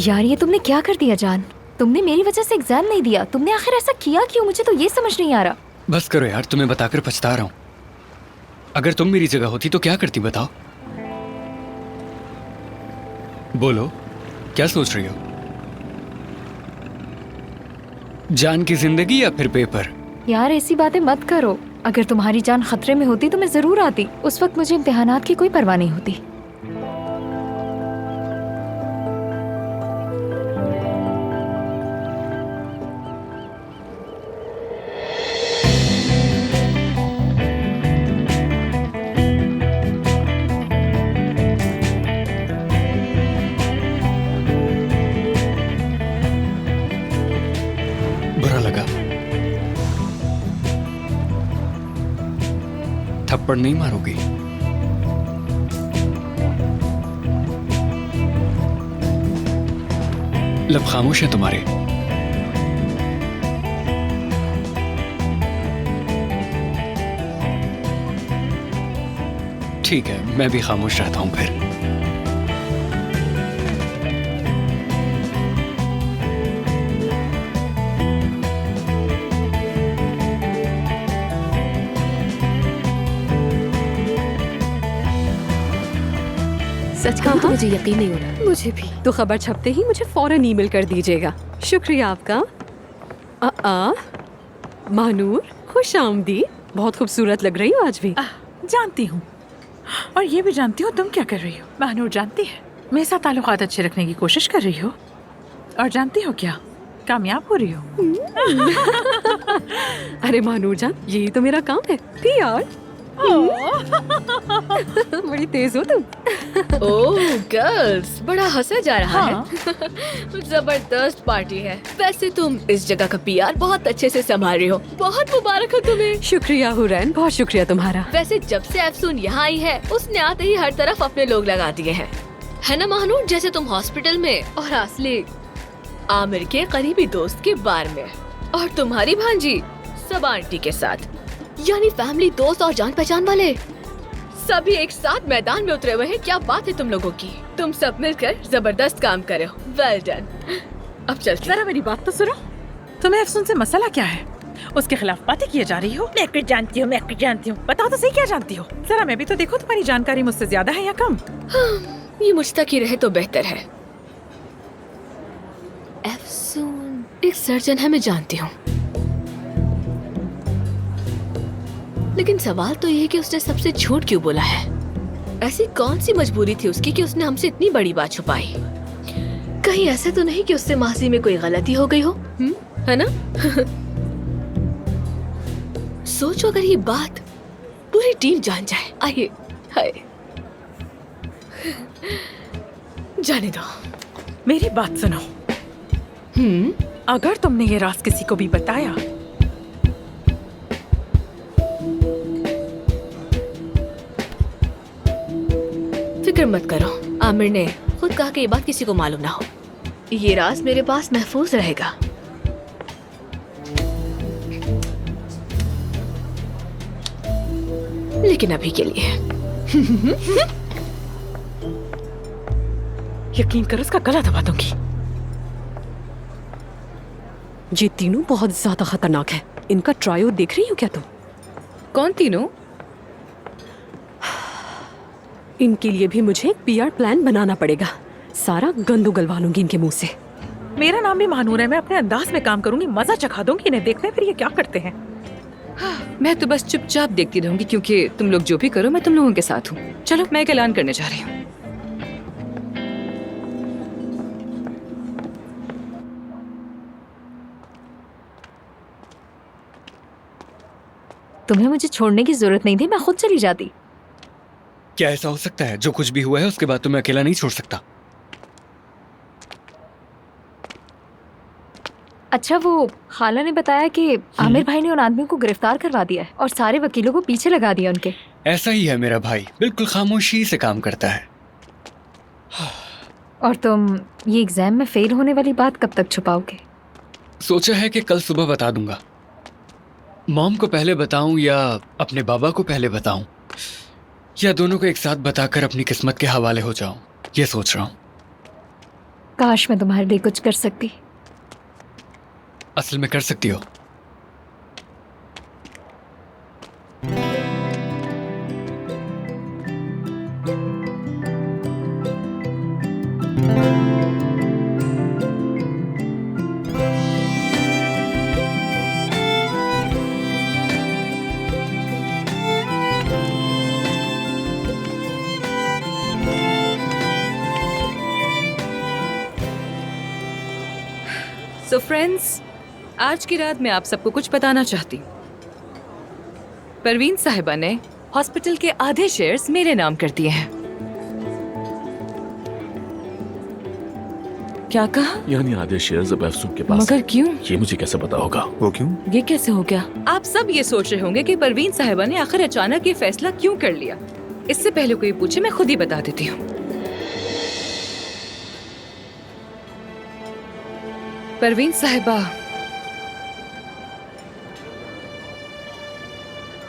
यार ये तुमने क्या कर दिया जान? तुमने मेरी वजह से एग्जाम नहीं दिया। तुमने आखिर ऐसा किया क्यों? मुझे तो ये समझ नहीं आ रहा। बस करो यार, तुम्हें बताकर पछता रहा हूँ। अगर तुम मेरी जगह होती तो क्या करती बताओ? बोलो, क्या सोच रही हो? जान की जिंदगी या फिर पेपर? यार ऐसी बातें मत करो। अगर तुम्हारी जान खतरे में होती तो मैं जरूर आती। उस वक्त मुझे इम्तिहानात की कोई परवाह नहीं होती। बुरा लगा? थप्पड़ नहीं मारोगी? लब खामोश है तुम्हारे। ठीक है, मैं भी खामोश रहता हूं फिर। सच कहूं तो मुझे यकीन नहीं हो रहा। मुझे भी। तो खबर छपते ही मुझे फौरन ईमेल कर दीजिएगा। शुक्रिया आपका। महानूर, खुश आमदीद। बहुत खूबसूरत लग रही हो आज भी। जानती हूँ, और ये भी जानती हूँ तुम क्या कर रही हो। महानूर जानती है मेरे साथ ताल्लुकात अच्छे रखने की कोशिश कर रही हो, और जानती हो क्या, कामयाब हो रही हो। अरे महानूर जान, यही तो मेरा काम है। यार बड़ी तेज हो तुम। ओह गर्ल्स, बड़ा हंसा जा रहा है। जबरदस्त पार्टी है। वैसे तुम इस जगह का पीआर बहुत अच्छे से संभाल रही हो। बहुत मुबारक हो तुम्हें। शुक्रिया हुरैन, बहुत शुक्रिया तुम्हारा। वैसे जब से अफसून यहाँ आई है, उसने आते ही हर तरफ अपने लोग लगा दिए हैं, है ना महानूर? जैसे तुम हॉस्पिटल में, और असली आमिर के करीबी दोस्त के बार में, और तुम्हारी भांजी सबा आंटी के साथ, यानी फैमिली, दोस्त और जान पहचान वाले सभी एक साथ मैदान में उतरे हुए हैं। क्या बात है तुम लोगों की। तुम सब मिलकर जबरदस्त काम करे हो। Well done. अब चलते। जरा मेरी बात तो सुनो। तुम्हें अफसून से मसला क्या है? उसके खिलाफ बातें किए जा रही हो। मैं कुछ जानती हूँ, मैं कुछ जानती हूँ। बताओ तो सही, क्या जानती हो? जरा मैं भी तो देखो, तुम्हारी जानकारी मुझसे ज्यादा है या कम? हाँ, ये मुझ तक ही रहे तो बेहतर है। अफसून एक सर्जन है, मैं जानती हूँ, लेकिन सवाल तो ये है कि उसने सबसे झूठ क्यों बोला है। ऐसी कौन सी मजबूरी थी उसकी कि उसने हमसे इतनी बड़ी बात छुपाई? कहीं ऐसा तो नहीं कि उससे माजी में कोई गलती हो गई हो, है ना? सोचो अगर ये बात पूरी टीम जान जाए। आइए, हाय, जाने दो। मेरी बात सुनो। अगर तुमने ये राज किसी को भी बताया, फिक्र मत करो, आमिर ने खुद कहा कि ये बात किसी को मालूम ना हो। ये राज मेरे पास महफूज रहेगा। लेकिन अभी के लिए यकीन करो, उसका गला दबा दूंगी। ये तीनों बहुत ज्यादा खतरनाक है। इनका ट्रायो देख रही हो क्या तुम? कौन तीनों? इनके लिए भी मुझे एक पीआर प्लान बनाना पड़ेगा। सारा गंद उगलवा लूंगी इनके मुंह से। मेरा नाम भी महानूर है। मैं अपने अंदाज में काम करूंगी, मजा चखा दूंगी इन्हें। देखते हैं फिर ये क्या करते हैं। मैं तो बस चुपचाप देखती रहूंगी, क्योंकि तुम लोग जो भी करो मैं तुम लोगों के साथ हूँ। चलो, मैं एक ऐलान करने जा रही हूँ। तुम्हें मुझे छोड़ने की जरूरत नहीं थी, मैं खुद चली जाती। क्या ऐसा हो सकता है? जो कुछ भी हुआ है उसके बाद तुम्हें अकेला नहीं छोड़ सकता। अच्छा, वो खाला ने बताया कि आमिर भाई ने उन आदमियों को गिरफ्तार करवा दिया है और सारे वकीलों को पीछे लगा दिया उनके। ऐसा ही है मेरा भाई, बिल्कुल खामोशी से काम करता है। और तुम ये एग्जाम में फेल होने वाली बात कब तक छुपाओगे? सोचा है कि कल सुबह बता दूंगा। मॉम को पहले बताऊं या अपने बाबा को पहले बताऊं, या दोनों को एक साथ बताकर अपनी किस्मत के हवाले हो जाऊं, ये सोच रहा हूं। काश मैं तुम्हारे लिए कुछ कर सकती। असल में कर सकती हो। सो फ्रेंड्स, आज की रात मैं आप सबको कुछ बताना चाहती हूँ। परवीन साहिबा ने हॉस्पिटल के आधे शेयर्स मेरे नाम कर दिए हैं। क्या कहा? यानी आधे शेयर्स अब अफसून के पास मगर क्यों? ये मुझे कैसे पता होगा? वो क्यों? ये कैसे हो गया? आप सब ये सोच रहे होंगे कि परवीन साहिबा ने आखिर अचानक ये फैसला क्यों कर लिया। इससे पहले कोई पूछे मैं खुद ही बता देती हूँ। परवीन साहिबा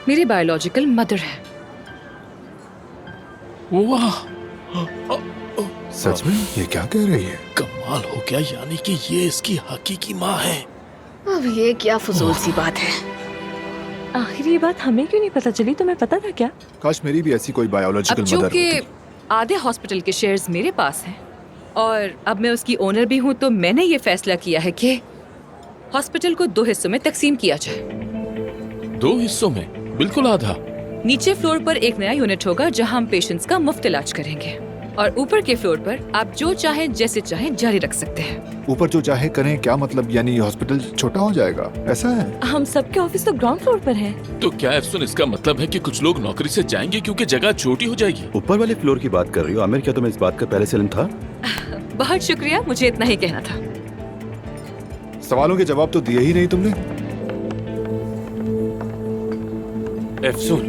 मेरी बायोलॉजिकल मदर है। वाह, सच में? ये क्या कह रही है? कमाल हो गया, यानी कि ये इसकी हकीकी माँ है। अब ये क्या फजूल सी बात है। आखिर ये बात हमें क्यों नहीं पता चली? तुम्हें पता था क्या? काश मेरी भी ऐसी कोई अब बायोलॉजिकल मदर चूंकि होती। आधे हॉस्पिटल के शेयर्स मेरे पास हैं और अब मैं उसकी ओनर भी हूँ, तो मैंने ये फैसला किया है कि हॉस्पिटल को 2 हिस्सों में तकसीम किया जाए। 2 हिस्सों में? बिल्कुल आधा। नीचे फ्लोर पर एक नया यूनिट होगा जहां हम पेशेंट्स का मुफ्त इलाज करेंगे, और ऊपर के फ्लोर पर आप जो चाहें जैसे चाहें जारी रख सकते हैं। ऊपर जो चाहे करें क्या मतलब? यानी हॉस्पिटल छोटा हो जाएगा, ऐसा है? हम सबके ऑफिस तो ग्राउंड फ्लोर पर है। तो क्या अफसून इसका मतलब है कि कुछ लोग नौकरी से जाएंगे क्योंकि जगह छोटी हो जाएगी? ऊपर वाले फ्लोर की बात कर रही हो आमिर? क्या तुम्हें इस बात का पहले से इल्म था? बहुत शुक्रिया, मुझे इतना ही कहना था। सवालों के जवाब तो दिए ही नहीं तुमने। अफसून,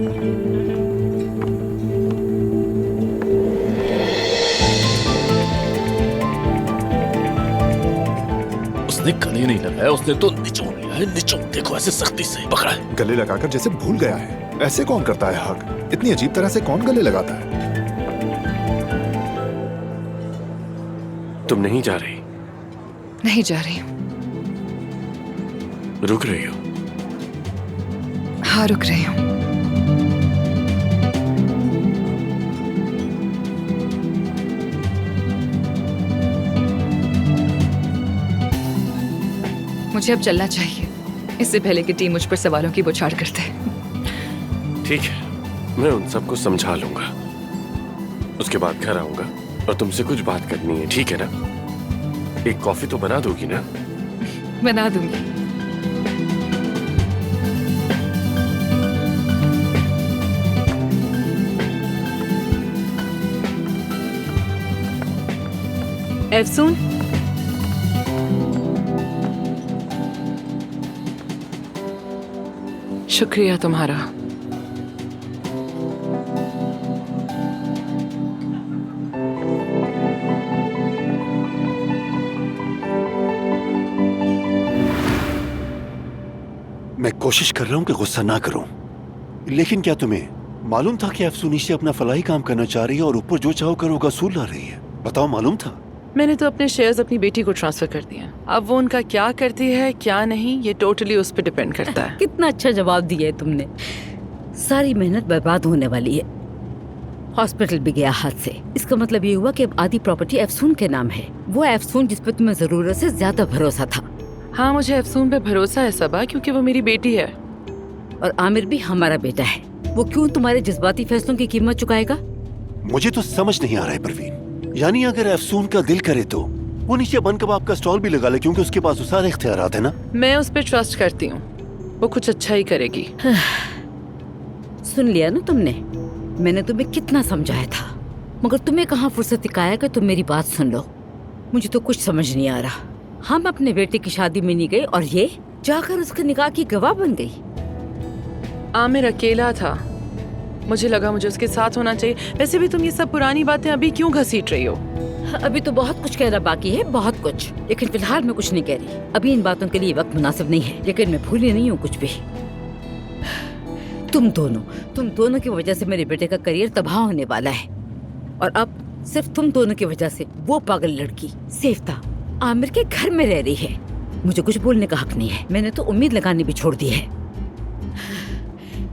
उसने गले नहीं लगाया, उसने तो निचोड़ लिया है। निचोड़ देखो, ऐसे सख्ती से पकड़ा है। गले लगाकर जैसे भूल गया है। ऐसे कौन करता है हक? इतनी अजीब तरह से कौन गले लगाता है? तुम नहीं जा रही? नहीं जा रही हूँ। रुक रही हो? हाँ, रुक रही हूँ। मुझे अब चलना चाहिए, इससे पहले कि टीम मुझ पर सवालों की बौछार कर दे। ठीक है, मैं उन सबको समझा लूंगा। उसके बाद घर आऊंगा और तुमसे कुछ बात करनी है, ठीक है ना? एक कॉफी तो बना दोगी ना? बना दूंगी। अफसून, शुक्रिया तुम्हारा। मैं कोशिश कर रहा हूँ कि गुस्सा ना करूँ, लेकिन क्या तुम्हें मालूम था कि अफसूनी से अपना फलाही काम करना चाह रही है और ऊपर जो चाहो करो का असूल ला रही है? बताओ, मालूम था? मैंने तो अपने शेयर्स अपनी बेटी को ट्रांसफर कर दिए। अब वो उनका क्या करती है क्या नहीं, ये टोटली उस पर डिपेंड करता है। कितना अच्छा जवाब दिया है तुमने। सारी मेहनत बर्बाद होने वाली है। हॉस्पिटल भी गया हाथ से। इसका मतलब ये हुआ कि अब आधी प्रॉपर्टी अफसून के नाम है। वो अफसून जिस पर तुम्हें जरूरत से ज्यादा भरोसा था। हाँ, मुझे अफसून पे भरोसा है सबा, क्योंकि वो मेरी बेटी है। और आमिर भी हमारा बेटा है। वो क्यों तुम्हारे जज्बाती फैसलों की कीमत चुकाएगा? मुझे तो समझ नहीं आ रहा है परवीन। यानी अगर अफसून का दिल करे तो वो नीचे बन कबाब का स्टॉल भी लगा ले, क्योंकि उसके पास वो सारे इख्तियारात है ना। मैं उस पर ट्रस्ट करती हूँ, वो कुछ अच्छा ही करेगी। सुन लिया ना तुमने? मैंने तुम्हें कितना समझाया था, मगर तुम्हें कहाँ फुर्सत दिखाया कि तुम मेरी बात सुन लो। मुझे तो कुछ समझ नहीं आ रहा। हम अपने बेटे की शादी में नहीं गए और ये जाकर उसके निकाह की गवाह बन गई। आमिर अकेला था, मुझे लगा मुझे उसके साथ होना चाहिए। वैसे भी तुम ये सब पुरानी बातें अभी क्यों घसीट रही हो? अभी तो बहुत कुछ कहना बाकी है, बहुत कुछ, लेकिन फिलहाल मैं कुछ नहीं कह रही। अभी इन बातों के लिए वक्त मुनासिब नहीं है, लेकिन मैं भूली नहीं हूँ कुछ भी। तुम दोनों की वजह से मेरे बेटे का करियर तबाह होने वाला है, और अब सिर्फ तुम दोनों की वजह से वो पागल लड़की सेफ्ता आमिर के घर में रह रही है। मुझे कुछ बोलने का हक नहीं है। मैंने तो उम्मीद लगानी भी छोड़ दी है।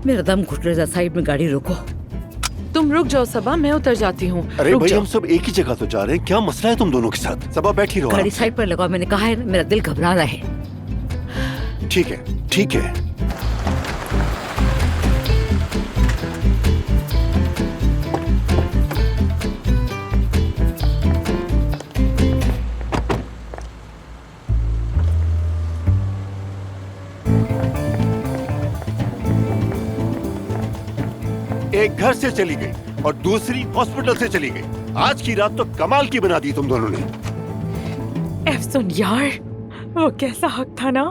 मेरा दम घुट रहा। साइड में गाड़ी रोको। तुम रुक जाओ सबा, मैं उतर जाती हूँ। अरे रुक भाई जाओ। हम सब एक ही जगह तो जा रहे हैं, क्या मसला है तुम दोनों के साथ? सबा बैठी रहो। गाड़ी साइड पर लगाओ, मैंने कहा है ना, मेरा दिल घबरा रहा है। ठीक है ठीक है। एक घर से चली गई और दूसरी हॉस्पिटल से चली गई। आज की रात तो कमाल की बना दी तुम दोनों ने। एफसुन यार, वो कैसा हक था ना।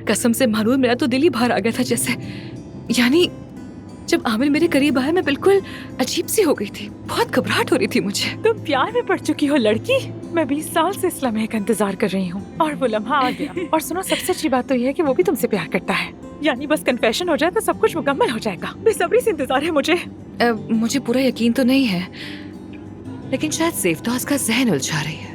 कसम से मानूर, मेरा तो दिल ही बाहर आ गया था जैसे। यानी जब आमिर मेरे करीब आया मैं बिल्कुल अजीब सी हो गई थी। बहुत घबराहट हो रही थी मुझे। तुम प्यार में पड़ चुकी हो लड़की। मैं 20 साल से इस लम्हे का इंतजार कर रही हूँ और वो लम्हा आ गया। और सुनो, सबसे अच्छी बात तो ये है कि वो भी तुमसे प्यार करता है। यानी बस कन्फेशन हो जाए तो सब कुछ मुकम्मल हो जाएगा। बेसब्री से इंतजार है मुझे। मुझे पूरा यकीन तो नहीं है, लेकिन शायद सेफ्ता उसका जहन उलझा रही है।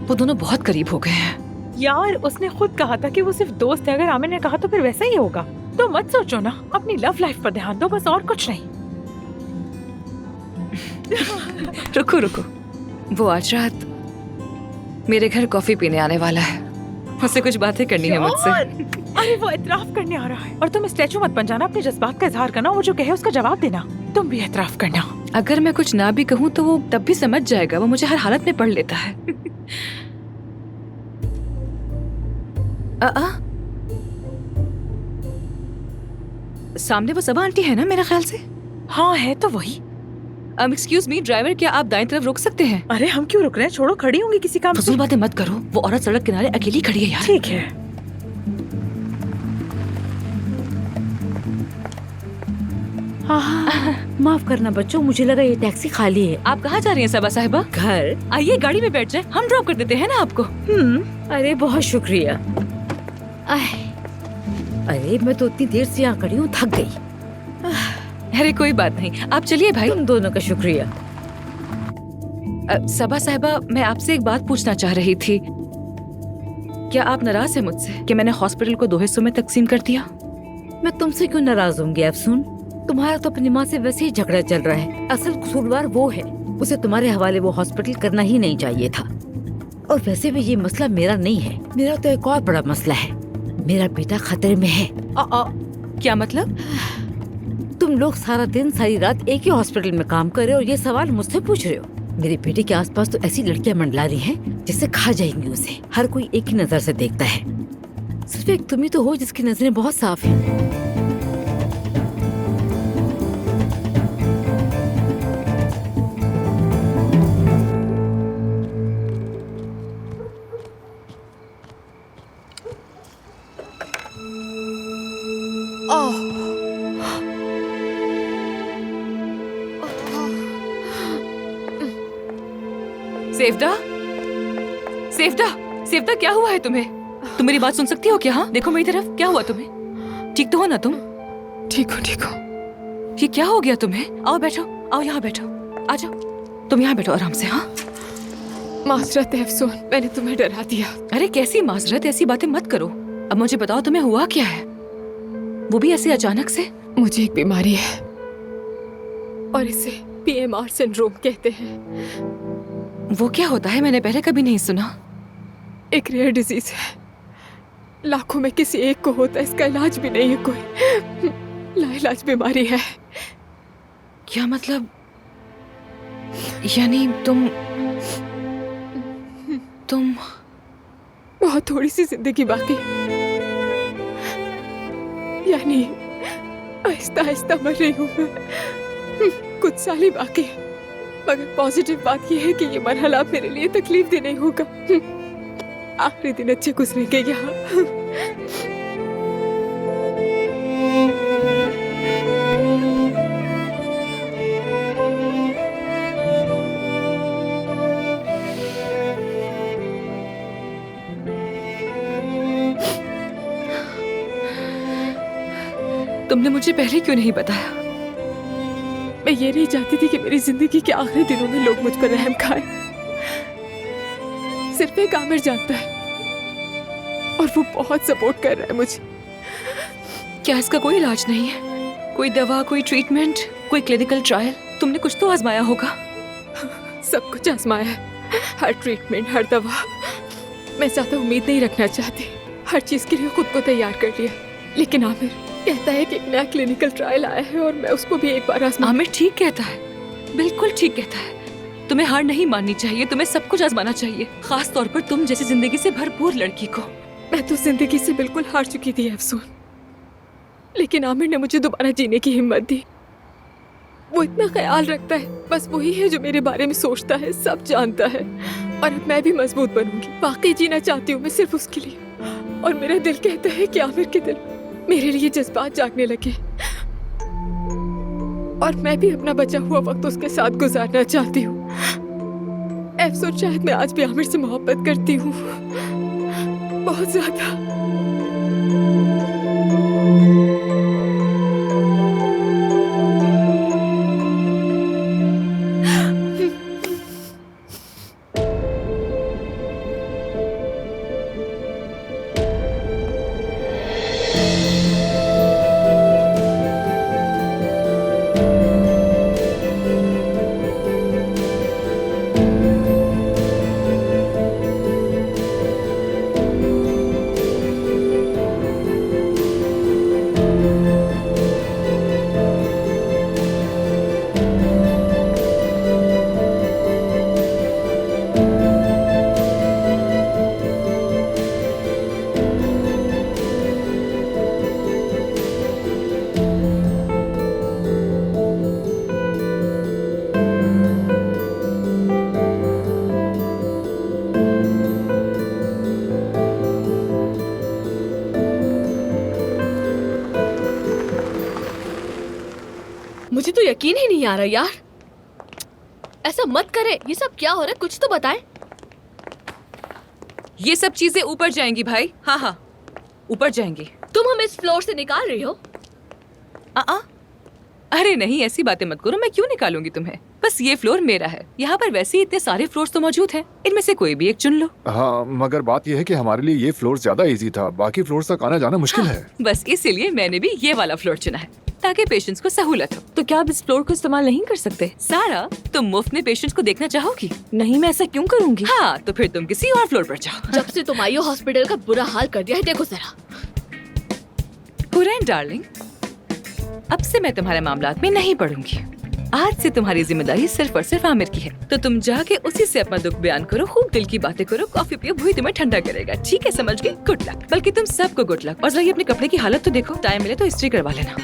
वो दोनों बहुत करीब हो गए हैं। यार उसने खुद कहा था कि वो सिर्फ दोस्त है। अगर आमिर ने कहा तो फिर वैसा ही होगा। तो मत सोचो ना, अपनी लव लाइफ पर ध्यान दो बस, और कुछ नहीं। रुको रुको, वो आज रात मेरे घर कॉफी पीने आने वाला है। उससे कुछ बातें करनी है मुझसे। अरे वो इतराफ करने आ रहा है। और तुम स्टैचू मत बन जाना, अपने जज्बात का इजहार करना। वो जो कहे उसका जवाब देना। तुम भी इतराफ करना। अगर मैं कुछ ना भी कहूँ तो वो तब भी समझ जाएगा। वो मुझे हर हालत में पढ़ लेता है। सामने वो सबा आंटी है ना मेरे ख्याल से। हाँ है तो वही। एक्सक्यूज मी ड्राइवर, क्या आप दाएं तरफ रुक सकते हैं? अरे हम क्यों रुक रहे हैं, छोड़ो, खड़ी होंगी किसी काम से। फजूल बातें मत करो। वो औरत सड़क किनारे अकेली खड़ी है यार। ठीक है। माफ करना बच्चों, मुझे लगा ये टैक्सी खाली है। आप कहाँ जा रही हैं सबा साहिबा? घर। आइए गाड़ी में बैठ जाए, हम ड्रॉप कर देते हैं ना आपको। अरे बहुत शुक्रिया। अरे मैं तो इतनी देर से यहाँ खड़ी हूँ, थक गई। अरे कोई बात नहीं, आप चलिए भाई। तुम दोनों का शुक्रिया। सबा साहिबा, मैं आपसे एक बात पूछना चाह रही थी। क्या आप नाराज हैं मुझसे कि मैंने हॉस्पिटल को 2 हिस्सों में तकसीम कर दिया? मैं तुमसे क्यों नाराज होंगी अफसून? तुम्हारा तो अपनी माँ से वैसे ही झगड़ा चल रहा है। असल कसूरवार वो है। उसे तुम्हारे हवाले वो हॉस्पिटल करना ही नहीं चाहिए था। और वैसे भी ये मसला मेरा नहीं है, मेरा तो एक और बड़ा मसला है। मेरा बेटा खतरे में है। क्या मतलब? तुम लोग सारा दिन सारी रात एक ही हॉस्पिटल में काम कर रहे हो और ये सवाल मुझसे पूछ रहे हो। मेरे बेटे के आसपास तो ऐसी लड़कियां मंडला रही हैं जिससे खा जाएंगी उसे। हर कोई एक ही नजर से देखता है। सिर्फ एक तुम ही तो हो जिसकी नजरें बहुत साफ हैं। सेफ्ता, सेफ्ता, सेफ्ता, क्या हुआ है तुम्हें? तुम मेरी बात सुन सकती हो क्या? हाँ देखो मेरी तरफ, क्या हुआ तुम्हें? ठीक तो हो ना तुम? ठीक हो, ठीक हो। ये क्या हो गया तुम्हें? आओ बैठो, आओ यहाँ बैठो, आ जाओ। तुम यहाँ बैठो आराम से। हाँ माजरत है अफसून, मैंने तुम्हें डरा दिया। अरे कैसी माजरत, ऐसी बातें मत करो। अब मुझे बताओ तुम्हें हुआ क्या है? वो भी ऐसे अचानक से? मुझे एक बीमारी है और इसे PMR सिंड्रोम कहते हैं। वो क्या होता है? मैंने पहले कभी नहीं सुना। एक रेयर डिजीज है, लाखों में किसी एक को होता है। इसका इलाज भी नहीं है कोई, लाइलाज बीमारी है। क्या मतलब? यानी तुम बहुत थोड़ी सी जिंदगी बाकी, यानी आहिस्ता आहिस्ता मर रही हूँ मैं। कुछ साल ही बाकी है, मगर पॉजिटिव बात यह है कि ये मरहला मेरे लिए तकलीफ दे नहीं होगा। आखिरी दिन अच्छे गुजरेंगे यहाँ। तुमने मुझे पहले क्यों नहीं बताया? मैं ये नहीं चाहती थी कि मेरी जिंदगी के आखिरी दिनों में लोग मुझ पर रहम खाएं। सिर्फ एक आमिर जानता है और वो बहुत सपोर्ट कर रहा है मुझे। क्या इसका कोई इलाज नहीं है? कोई दवा, कोई ट्रीटमेंट, कोई क्लिनिकल ट्रायल? तुमने कुछ तो आजमाया होगा। सब कुछ आजमाया है, हर ट्रीटमेंट, हर दवा। मैं ज्यादा उम्मीद नहीं रखना चाहती, हर चीज के लिए खुद को तैयार कर लिया। लेकिन आमिर कहता है कि एक नया क्लिनिकल ट्रायल आया है और मैं उसको भी एक बार आजमा। आमिर ठीक कहता है, बिल्कुल ठीक कहता है। तुम्हें हार नहीं माननी चाहिए, तुम्हें सब कुछ आजमाना चाहिए, खास तौर पर तुम जैसी जिंदगी से भरपूर लड़की को। मैं तो जिंदगी से बिल्कुल हार चुकी थी अफसून, लेकिन आमिर ने मुझे दोबारा जीने की हिम्मत दी। वो इतना ख्याल रखता है, बस वही है जो मेरे बारे में सोचता है, सब जानता है। और अब मैं भी मजबूत बनूंगी, वाकई जीना चाहती हूँ मैं सिर्फ उसके लिए। और मेरा दिल कहता है कि आमिर के दिल मेरे लिए जज्बात जागने लगे और मैं भी अपना बचा हुआ वक्त उसके साथ गुजारना चाहती हूँ। अफसोस शायद मैं आज भी आमिर से मोहब्बत करती हूँ, बहुत ज्यादा। मुझे तो यकीन ही नहीं आ रहा यार। ऐसा मत करे, ये सब क्या हो रहा है, कुछ तो बताएं। ये सब चीजें ऊपर जाएंगी भाई। हाँ हाँ, ऊपर जाएंगी। तुम हमें इस फ्लोर से निकाल रही हो? अरे नहीं, ऐसी बातें मत करो, मैं क्यों निकालूंगी तुम्हें। बस ये फ्लोर मेरा है, यहाँ पर वैसे ही इतने सारे फ्लोर्स तो मौजूद हैं, इनमें से कोई भी एक चुन लो। हाँ, मगर बात यह है कि हमारे लिए ये फ्लोर ज्यादा इजी था, बाकी फ्लोर्स तक आना जाना मुश्किल है। बस इसीलिए मैंने भी ये वाला फ्लोर चुना है, ताकि पेशेंट्स को सहूलत हो। तो क्या आप इस फ्लोर को इस्तेमाल नहीं कर सकते? सारा, तुम मुफ्त में पेशेंट्स को देखना चाहोगी? नहीं, मैं ऐसा क्यों करूँगी? हाँ, तो फिर तुम किसी और फ्लोर पर जाओ। जब से तुम आई हो हॉस्पिटल का बुरा हाल कर दिया है, देखो जरा। हुरैन डार्लिंग, अब से मैं तुम्हारे मामलात में नहीं पढ़ूंगी। आज से तुम्हारी जिम्मेदारी सिर्फ और सिर्फ आमिर की है, तो तुम जाके उसी से अपना दुख बयान करो, खूब दिल की बातें करो, कॉफी पियो, वही तुम्हें ठंडा करेगा। ठीक है, समझ गई? Good luck. बल्कि तुम सबको गुड लक। और जरा ये अपने कपड़े की हालत तो देखो, टाइम मिले तो इस्त्री करवा लेना।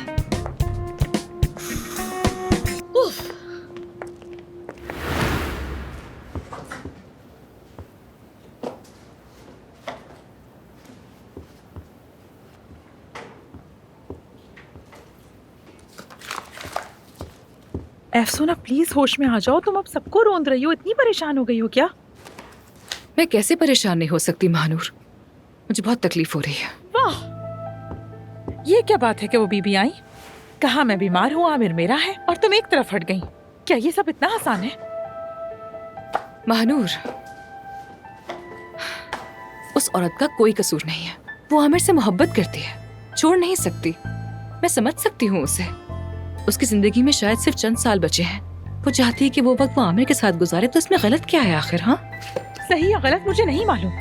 अफसूना प्लीज होश में आ जाओ, तुम अब सबको रोंद रही हो, इतनी परेशान हो गई हो क्या? मैं कैसे परेशान नहीं हो सकती महानूर, मुझे बहुत तकलीफ हो रही है। वाह, ये क्या बात है कि वो बीबी आई, कहा मैं बीमार हूँ, आमिर मेरा है, और तुम एक तरफ हट गई। क्या ये सब इतना आसान है? महानूर, उस औरत का कोई कसूर नहीं है, वो आमिर से मोहब्बत करती है, छोड़ नहीं सकती। मैं समझ सकती हूँ उसे, उसकी जिंदगी में शायद सिर्फ चंद साल बचे हैं, वो चाहती है कि वो वक्त वो आमिर के साथ गुजारे, तो इसमें गलत क्या है आखिर? हाँ, सही या गलत मुझे नहीं मालूम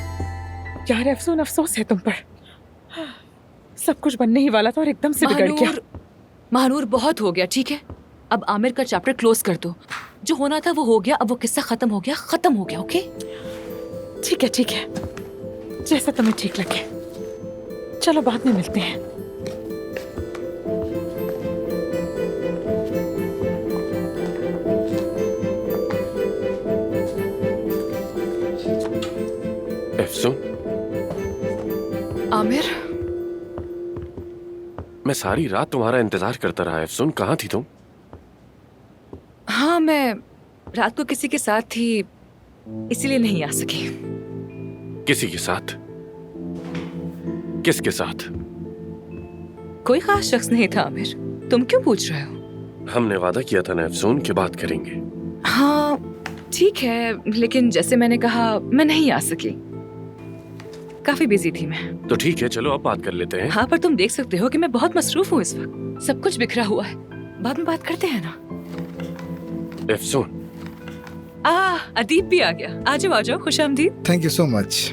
यार, अफसोस अफसोस है तुम पर। सब कुछ बनने ही वाला था और एकदम से बिगड़ गया। महानूर, बहुत हो गया, ठीक है? अब आमिर का चैप्टर क्लोज कर दो, जो होना था वो हो गया, अब वो किस्सा खत्म हो गया, खत्म हो गया। ओके, ठीक है ठीक है, जैसा तुम्हें ठीक लगे। चलो बाद में मिलते हैं। आमिर, मैं सारी रात तुम्हारा इंतजार करता रहा। अफसून, कहाँ थी तुम? हाँ, मैं रात को किसी के साथ थी, इसीलिए नहीं आ सकी। किसी के साथ? किसके साथ? कोई खास शख्स नहीं था आमिर, तुम क्यों पूछ रहे हो? हमने वादा किया था ना अफसून कि बात करेंगे। हाँ ठीक है, लेकिन जैसे मैंने कहा मैं नहीं आ सकी, काफी बिजी थी मैं। तो ठीक है, चलो अब बात कर लेते हैं। हाँ पर तुम देख सकते हो कि मैं बहुत मसरूफ हूँ इस वक्त, सब कुछ बिखरा हुआ है। बाद में बात करते हैं ना। अफसून, अदीब भी आ गया। आ जाओ, खुशामदीद। Thank you so much.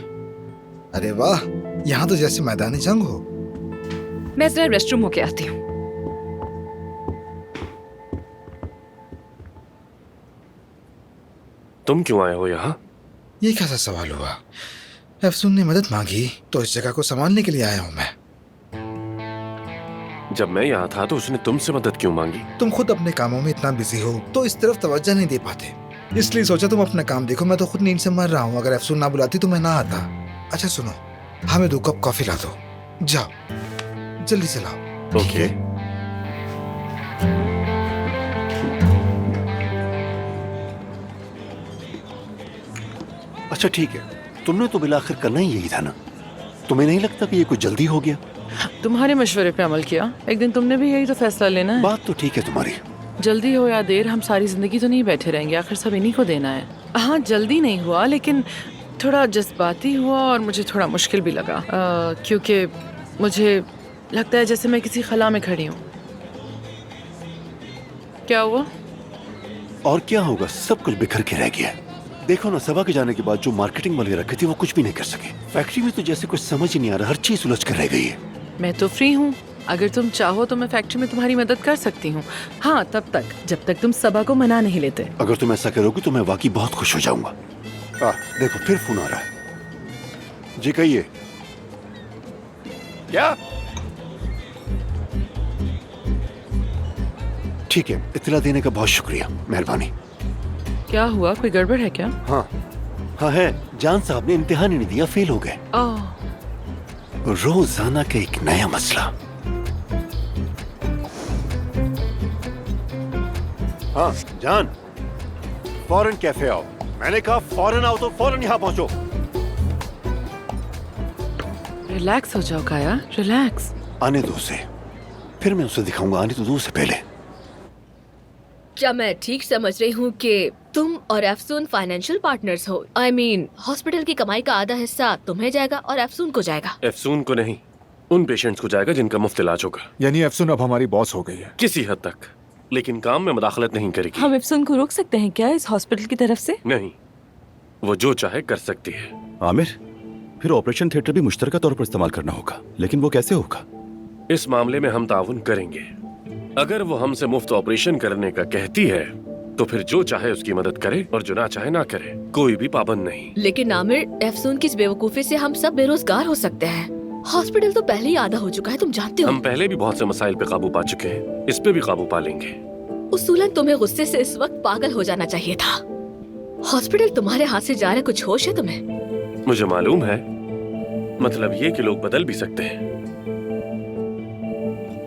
अरे वाह, यहाँ तो जैसे मैदानी जंग हो। मैं जरा रेस्टरूम होके आती हूँ। तुम क्यों आए हो यहाँ? ये कैसा सवाल हुआ? अफसून ने मदद मांगी तो इस जगह को संभालने के लिए आया हूँ मैं। जब मैं यहाँ था तो उसने तुमसे मदद क्यों मांगी? तुम खुद अपने कामों में इतना बिजी हो तो इस तरफ तवज्जो नहीं दे पाते, इसलिए सोचा तुम अपना काम देखो। मैं तो खुद नींद से मर रहा हूँ, अगर अफसून ना बुलाती तो मैं ना आता। अच्छा सुनो, हमें 2 कप कॉफी ला दो। जाओ जल्दी से लाओ। ओके। अच्छा ठीक है, तुमने तो बिलाखिर करना ही यही था ना। तुम्हें नहीं लगता कि ये कुछ जल्दी हो गया? तुम्हारे मशवरे पे अमल किया। एक दिन तुमने भी यही तो फैसला लेना है। बात तो ठीक है तुम्हारी, जल्दी हो या देर, हम सारी जिंदगी तो नहीं बैठे रहेंगे, आखिर सब इन्हीं को देना है। हाँ जल्दी नहीं हुआ, लेकिन थोड़ा जज्बाती हुआ और मुझे थोड़ा मुश्किल भी लगा, क्योंकि मुझे लगता है जैसे मैं किसी खला में खड़ी हूँ। क्या हुआ? और क्या होगा, सब कुछ बिखर के रह गया। देखो ना, सभा के जाने के बाद जो मार्केटिंग वाले रखे थे वो कुछ भी नहीं कर सके। फैक्ट्री में तो जैसे कुछ समझ ही नहीं आ रहा, हर चीज उलझ कर रह गई है। मैं तो फ्री हूँ, अगर तुम चाहो तो मैं फैक्ट्री में तुम्हारी मदद कर सकती हूँ। हाँ तब तक जब तक तुम सबा को मना नहीं लेते। अगर तुम ऐसा करोगी तो मैं वाकई बहुत खुश हो जाऊंगा। देखो फिर फोन आ रहा है। जी कहिए। क्या? ठीक है, इत्तला देने का बहुत शुक्रिया, मेहरबानी। क्या हुआ, कोई गड़बड़ है क्या? हाँ है, जान साहब ने इम्तिहान ही नहीं दिया, फेल हो गए। रोजाना का एक नया मसला। हाँ जान, फौरन कैफे आओ। मैंने कहा फौरन आओ तो फौरन यहाँ पहुंचो। रिलैक्स हो जाओ काया, रिलैक्स। आने दो उसे, फिर मैं उसे दिखाऊंगा। आने तो दो उसे पहले। क्या मैं ठीक समझ रही हूँ कि तुम और अफसून फाइनेंशियल पार्टनर्स हो? I mean, हॉस्पिटल की कमाई का आधा हिस्सा तुम्हें जाएगा और अफसून को जाएगा। अफसून को नहीं, उन पेशेंट्स को जाएगा जिनका मुफ्त इलाज होगा। यानी अफसून अब हमारी बॉस हो गई है? किसी हद तक, लेकिन काम में मुदाखलत नहीं करेगी। हम अफसून को रोक सकते हैं क्या इस हॉस्पिटल की तरफ से? नहीं, वो जो चाहे कर सकती है। आमिर, फिर ऑपरेशन थिएटर भी मुश्तरका तौर पर इस्तेमाल करना होगा, लेकिन वो कैसे होगा? इस मामले में हम ताउन करेंगे। अगर वो हमसे मुफ्त ऑपरेशन करने का कहती है तो फिर जो चाहे उसकी मदद करे और जो ना चाहे ना करे, कोई भी पाबंद नहीं। लेकिन आमिर, अफसून की इस बेवकूफी से हम सब बेरोजगार हो सकते हैं। हॉस्पिटल तो पहले ही आधा हो चुका है, तुम जानते हो। हम पहले भी बहुत से मसाइल पे काबू पा चुके हैं, इस पे भी काबू पा लेंगे। उसूलन तुम्हें गुस्से से इस वक्त पागल हो जाना चाहिए था। हॉस्पिटल तुम्हारे हाथ से जा रहा, कुछ होश है तुम्हें? मुझे मालूम है, मतलब ये कि लोग बदल भी सकते हैं।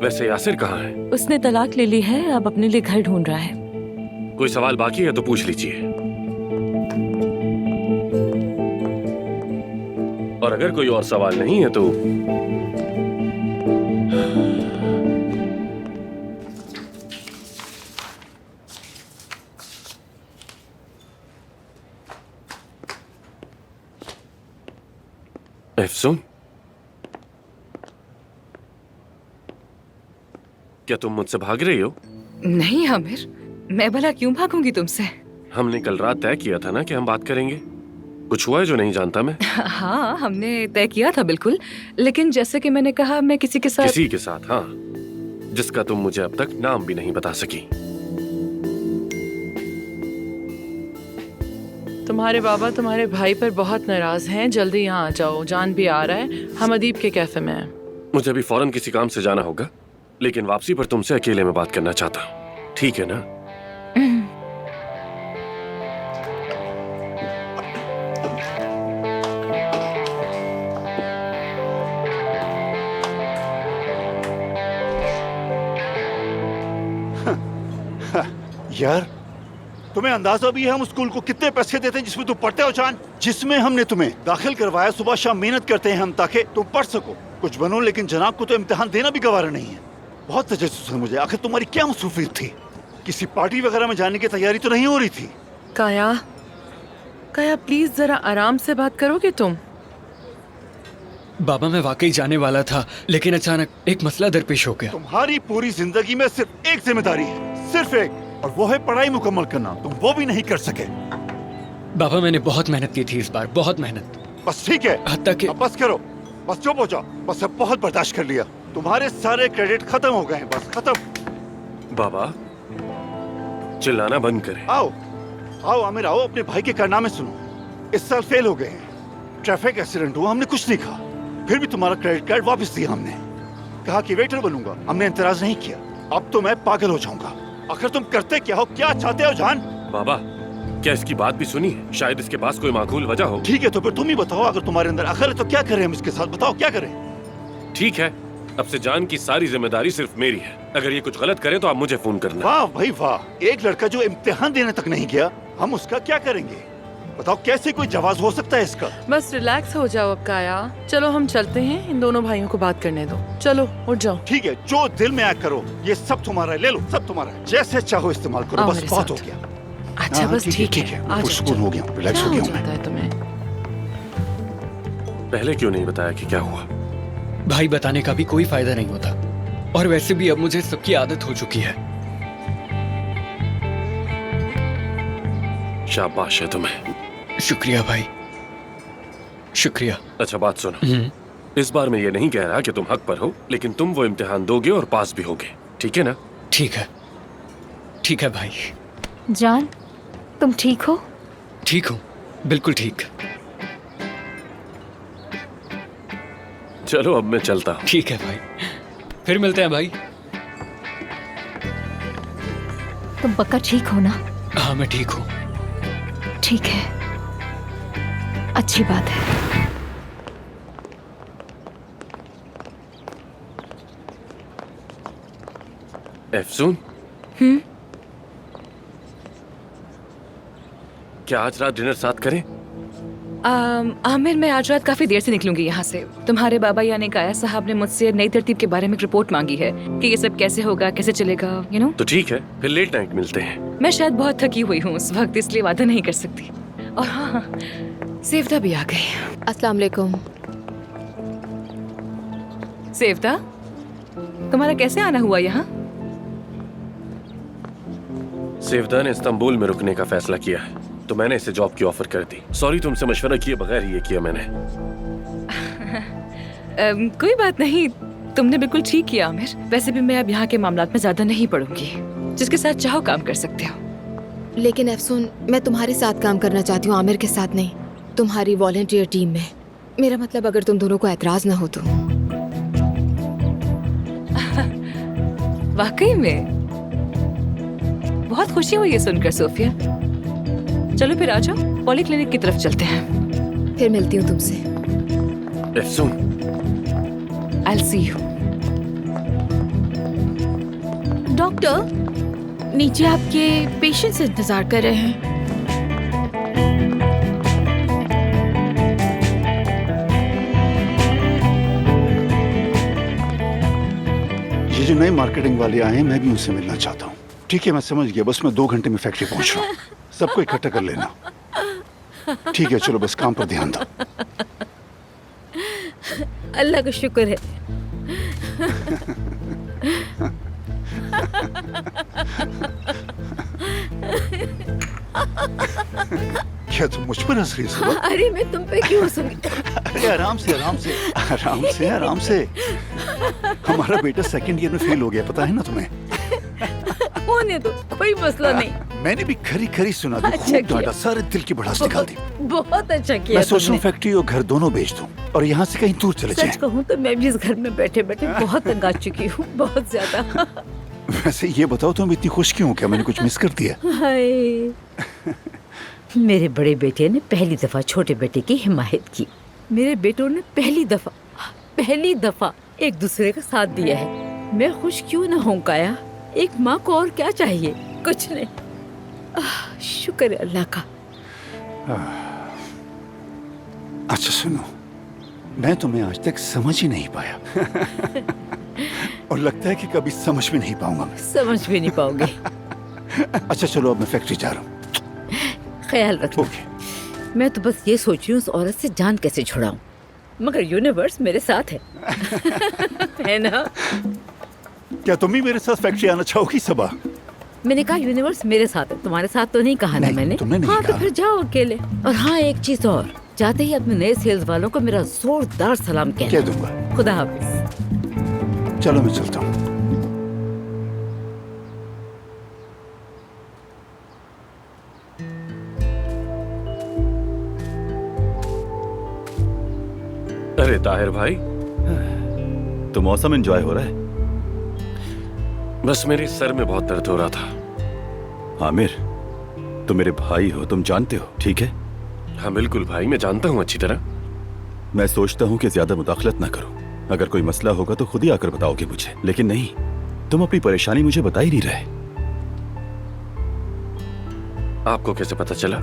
वैसे यासिर कहाँ है? उसने तलाक ले ली है, अब अपने लिए घर ढूंढ रहा है। कोई सवाल बाकी है तो पूछ लीजिए, और अगर कोई और सवाल नहीं है तो अफसून, क्या तुम मुझसे भाग रही हो? नहीं आमिर, मैं भला क्यों भागूंगी तुमसे? हमने कल रात तय किया था ना कि हम बात करेंगे। कुछ हुआ है जो नहीं जानता मैं? हाँ हमने तय किया था बिल्कुल, लेकिन जैसे कि मैंने कहा, मैं किसी के साथ हाँ, जिसका तुम मुझे अब तक नाम भी नहीं बता सकी। तुम्हारे बाबा तुम्हारे भाई पर बहुत नाराज हैं, जल्दी यहाँ आ जाओ, जान भी आ रहा है। हम अदीब के कैफे में हैं। मुझे अभी फौरन किसी काम से जाना होगा, लेकिन वापसी पर तुमसे अकेले में बात करना चाहता हूँ, ठीक है ना? यार, तुम्हें अंदाजा भी है हम स्कूल को कितने पैसे देते हैं जिसमें तुम पढ़ते हो जान? जिसमें हमने तुम्हें दाखिल करवाया, सुबह शाम मेहनत करते हैं हम ताकि तुम पढ़ सको, कुछ बनो, लेकिन जनाब को तो इम्तिहान देना भी गवारा नहीं है। बहुत तजस्सुस है मुझे, आखिर तुम्हारी क्या मसरूफियत थी? किसी पार्टी वगैरह में जाने की तैयारी तो नहीं हो रही थी? काया, काया प्लीज जरा आराम से बात करोगे तुम? बाबा मैं वाकई जाने वाला था, लेकिन अचानक एक मसला दरपेश हो गया। तुम्हारी पूरी जिंदगी में सिर्फ एक जिम्मेदारी है, सिर्फ एक, और वो है पढ़ाई मुकम्मल करना। तुम वो भी नहीं कर सके। बाबा मैंने बहुत मेहनत की थी इस बार, बहुत मेहनत। बस ठीक है, हत्ता कि अब बस करो, बस चुप हो जाओ। बस अब बहुत बर्दाश्त कर लिया। तुम्हारे सारे क्रेडिट खत्म हो गए हैं, बस खत्म। बाबा चिल्लाना बंद करें। आओ आओ आमिर आओ, अपने भाई के कारनामे सुनो। इस साल फेल हो गए हैं, ट्रैफिक एक्सीडेंट हुआ, हमने कुछ नहीं कहा, फिर भी तुम्हारा क्रेडिट कार्ड वापस दिया हमने। कहा कि वेटर बनूंगा, हमने इंतराज नहीं किया। अब तो मैं पागल हो जाऊंगा। आखिर तुम करते क्या हो, क्या चाहते हो जान? बाबा क्या इसकी बात भी सुनी है? शायद इसके पास कोई माकूल वजह हो। ठीक है तो फिर तुम ही बताओ, अगर तुम्हारे अंदर अकल है तो क्या करें हम इसके साथ? बताओ क्या करें? ठीक है, अब से जान की सारी जिम्मेदारी सिर्फ मेरी है। अगर ये कुछ गलत करे तो आप मुझे फोन करना। वाह भाई वाह, एक लड़का जो इम्तिहान देने तक नहीं गया, हम उसका क्या करेंगे? बताओ कैसे कोई जवाब हो सकता है इसका? बस रिलैक्स हो जाओ अब काया। चलो हम चलते हैं, इन दोनों भाइयों को बात करने दो। चलो उठ जाओ। ठीक है, जो दिल में आया करो, ये सब तुम्हारा है, ले लो, सब तुम्हारा है, जैसे चाहो इस्तेमाल करो। बस बहुत हो गया। अच्छा बस ठीक है, आ जाओ, सुकून हो गया, रिलैक्स हो क्या गया हो जाता है तुम्हें? पहले क्यों नहीं बताया कि क्या हुआ? भाई बताने का भी कोई फायदा नहीं होता, और वैसे भी अब मुझे सबकी आदत हो चुकी है। शाबाश है तुम्हें। शुक्रिया भाई, शुक्रिया। अच्छा बात सुनो, इस बार मैं ये नहीं कह रहा कि तुम हक पर हो, लेकिन तुम वो इम्तिहान दोगे और पास भी होगे, ठीक है ना? ठीक है, ठीक है भाई। जान तुम ठीक हो? ठीक हूँ, बिल्कुल ठीक। चलो अब मैं चलता हूँ। ठीक है भाई, फिर मिलते हैं भाई। तुम पक्का ठीक हो ना? हाँ मैं ठीक हूँ। ठीक है, अच्छी बात है। एफसून, क्या आज रात डिनर साथ करें? आमिर मैं आज रात काफी देर से निकलूंगी यहाँ से। तुम्हारे बाबा यानी काया साहब ने मुझसे नई तरतीब के बारे में रिपोर्ट मांगी है कि ये सब कैसे होगा, कैसे चलेगा, यू नो। तो ठीक है, फिर लेट नाइट मिलते हैं। मैं शायद बहुत थकी हुई हूँ उस वक्त, इसलिए वादा नहीं कर सकती। और हाँ, सेवदा भी आ गई। अस्सलाम वालेकुम। सेवदा, तुम्हारा कैसे आना हुआ यहाँ? सेवदा ने इस्तांबुल में रुकने का फैसला किया है, तो मैंने इसे जॉब की ऑफर कर दी। सॉरी, तुमसे मशवरा किए बगैर ही ये किया मैंने। कोई बात नहीं, तुमने बिल्कुल ठीक किया आमिर। वैसे भी मैं अब यहाँ के मामलात में ज्यादा नहीं पढ़ूंगी, जिसके साथ चाहो काम कर सकते हो। लेकिन अफसून, मैं तुम्हारे साथ काम करना चाहती हूँ, आमिर के साथ नहीं। तुम्हारी वॉलंटियर टीम में। मेरा मतलब अगर तुम दोनों को एतराज ना हो तो। वाकई में बहुत खुशी हुई है सुनकर सोफिया। चलो फिर आ जाओ, पॉली क्लिनिक की तरफ चलते हैं। फिर मिलती हूँ तुमसे। एफसून, I'll see you। डॉक्टर, नीचे आपके पेशेंट्स इंतजार कर रहे हैं। ये जो नए मार्केटिंग वाले आए हैं, मैं भी उनसे मिलना चाहता हूँ। ठीक है मैं समझ गया, बस मैं 2 घंटे में फैक्ट्री पहुँच रहा हूँ। सबको इकट्ठा कर लेना। ठीक है चलो, बस काम पर ध्यान दो। अल्लाह का शुक्र है। क्या तुम मुझ पर हंस रही हो? अरे मैं तुम पे क्यों हंसूंगी? अरे आराम से आराम से आराम से आराम से। हमारा बेटा 2nd ईयर में फेल हो गया, पता है ना तुम्हें? होने दो, कोई मसला नहीं। मैंने भी खरी खरी सुना दी, अच्छा खूब डांटा, सारे दिल की भड़ास निकाल दी। बहुत अच्छा किया। मैं सोच रहा हूँ फैक्ट्री और घर दोनों बेच दूं और यहाँ से कहीं दूर चले जाएं। सच कहूँ तो मैं भी इस घर में बैठे बैठे बहुत तंग आ चुकी हूँ, बहुत ज्यादा। वैसे ये बताओ तुम इतनी खुश क्यों हो? क्या मैंने कुछ मिस कर दिया? हाय, मेरे बड़े बेटे ने पहली दफा छोटे बेटे की हिमायत की। मेरे बेटों ने पहली दफा एक दूसरे का साथ दिया है। मैं खुश क्यों ना हूँ काया? एक माँ को और क्या चाहिए? कुछ नहीं। शुक्र है अल्लाह का। अच्छा सुनो, मैं तुम्हें आज तक समझ ही नहीं पाया। और लगता है कि कभी समझ भी नहीं पाऊंगा मैं। समझ भी नहीं पाओगे। अच्छा चलो, अब मैं फैक्ट्री जा रहा हूँ। ख्याल रखो। मैं तो बस ये सोच रही हूँ उस औरत से जान कैसे छुड़ाऊं, मगर यूनिवर्स मेरे साथ है। है ना? क्या तुम ही मेरे साथ फैक्ट्री आना चाहोगी सबा? मैंने कहा यूनिवर्स मेरे साथ है, तुम्हारे साथ तो नहीं कहा ना मैंने। तुमने नहीं हाँ कहा। तो फिर जाओ अकेले। और हाँ, एक चीज और, जाते ही अपने नए सेल्स वालों को मेरा जोरदार सलाम कह दूंगा। खुदा हाफिज। चलो मैं चलता हूँ। अरे ताहिर भाई, तो मौसम एंजॉय हो रहा है? बस मेरे सर में बहुत दर्द हो रहा था। आमिर, तुम मेरे भाई हो, तुम जानते हो, ठीक है? हाँ बिल्कुल भाई, मैं जानता हूँ अच्छी तरह। मैं सोचता हूँ कि ज्यादा मुदाखलत ना करो। अगर कोई मसला होगा तो खुद ही आकर बताओगे मुझे, लेकिन नहीं, तुम अपनी परेशानी मुझे बता ही नहीं रहे। आपको कैसे पता चला?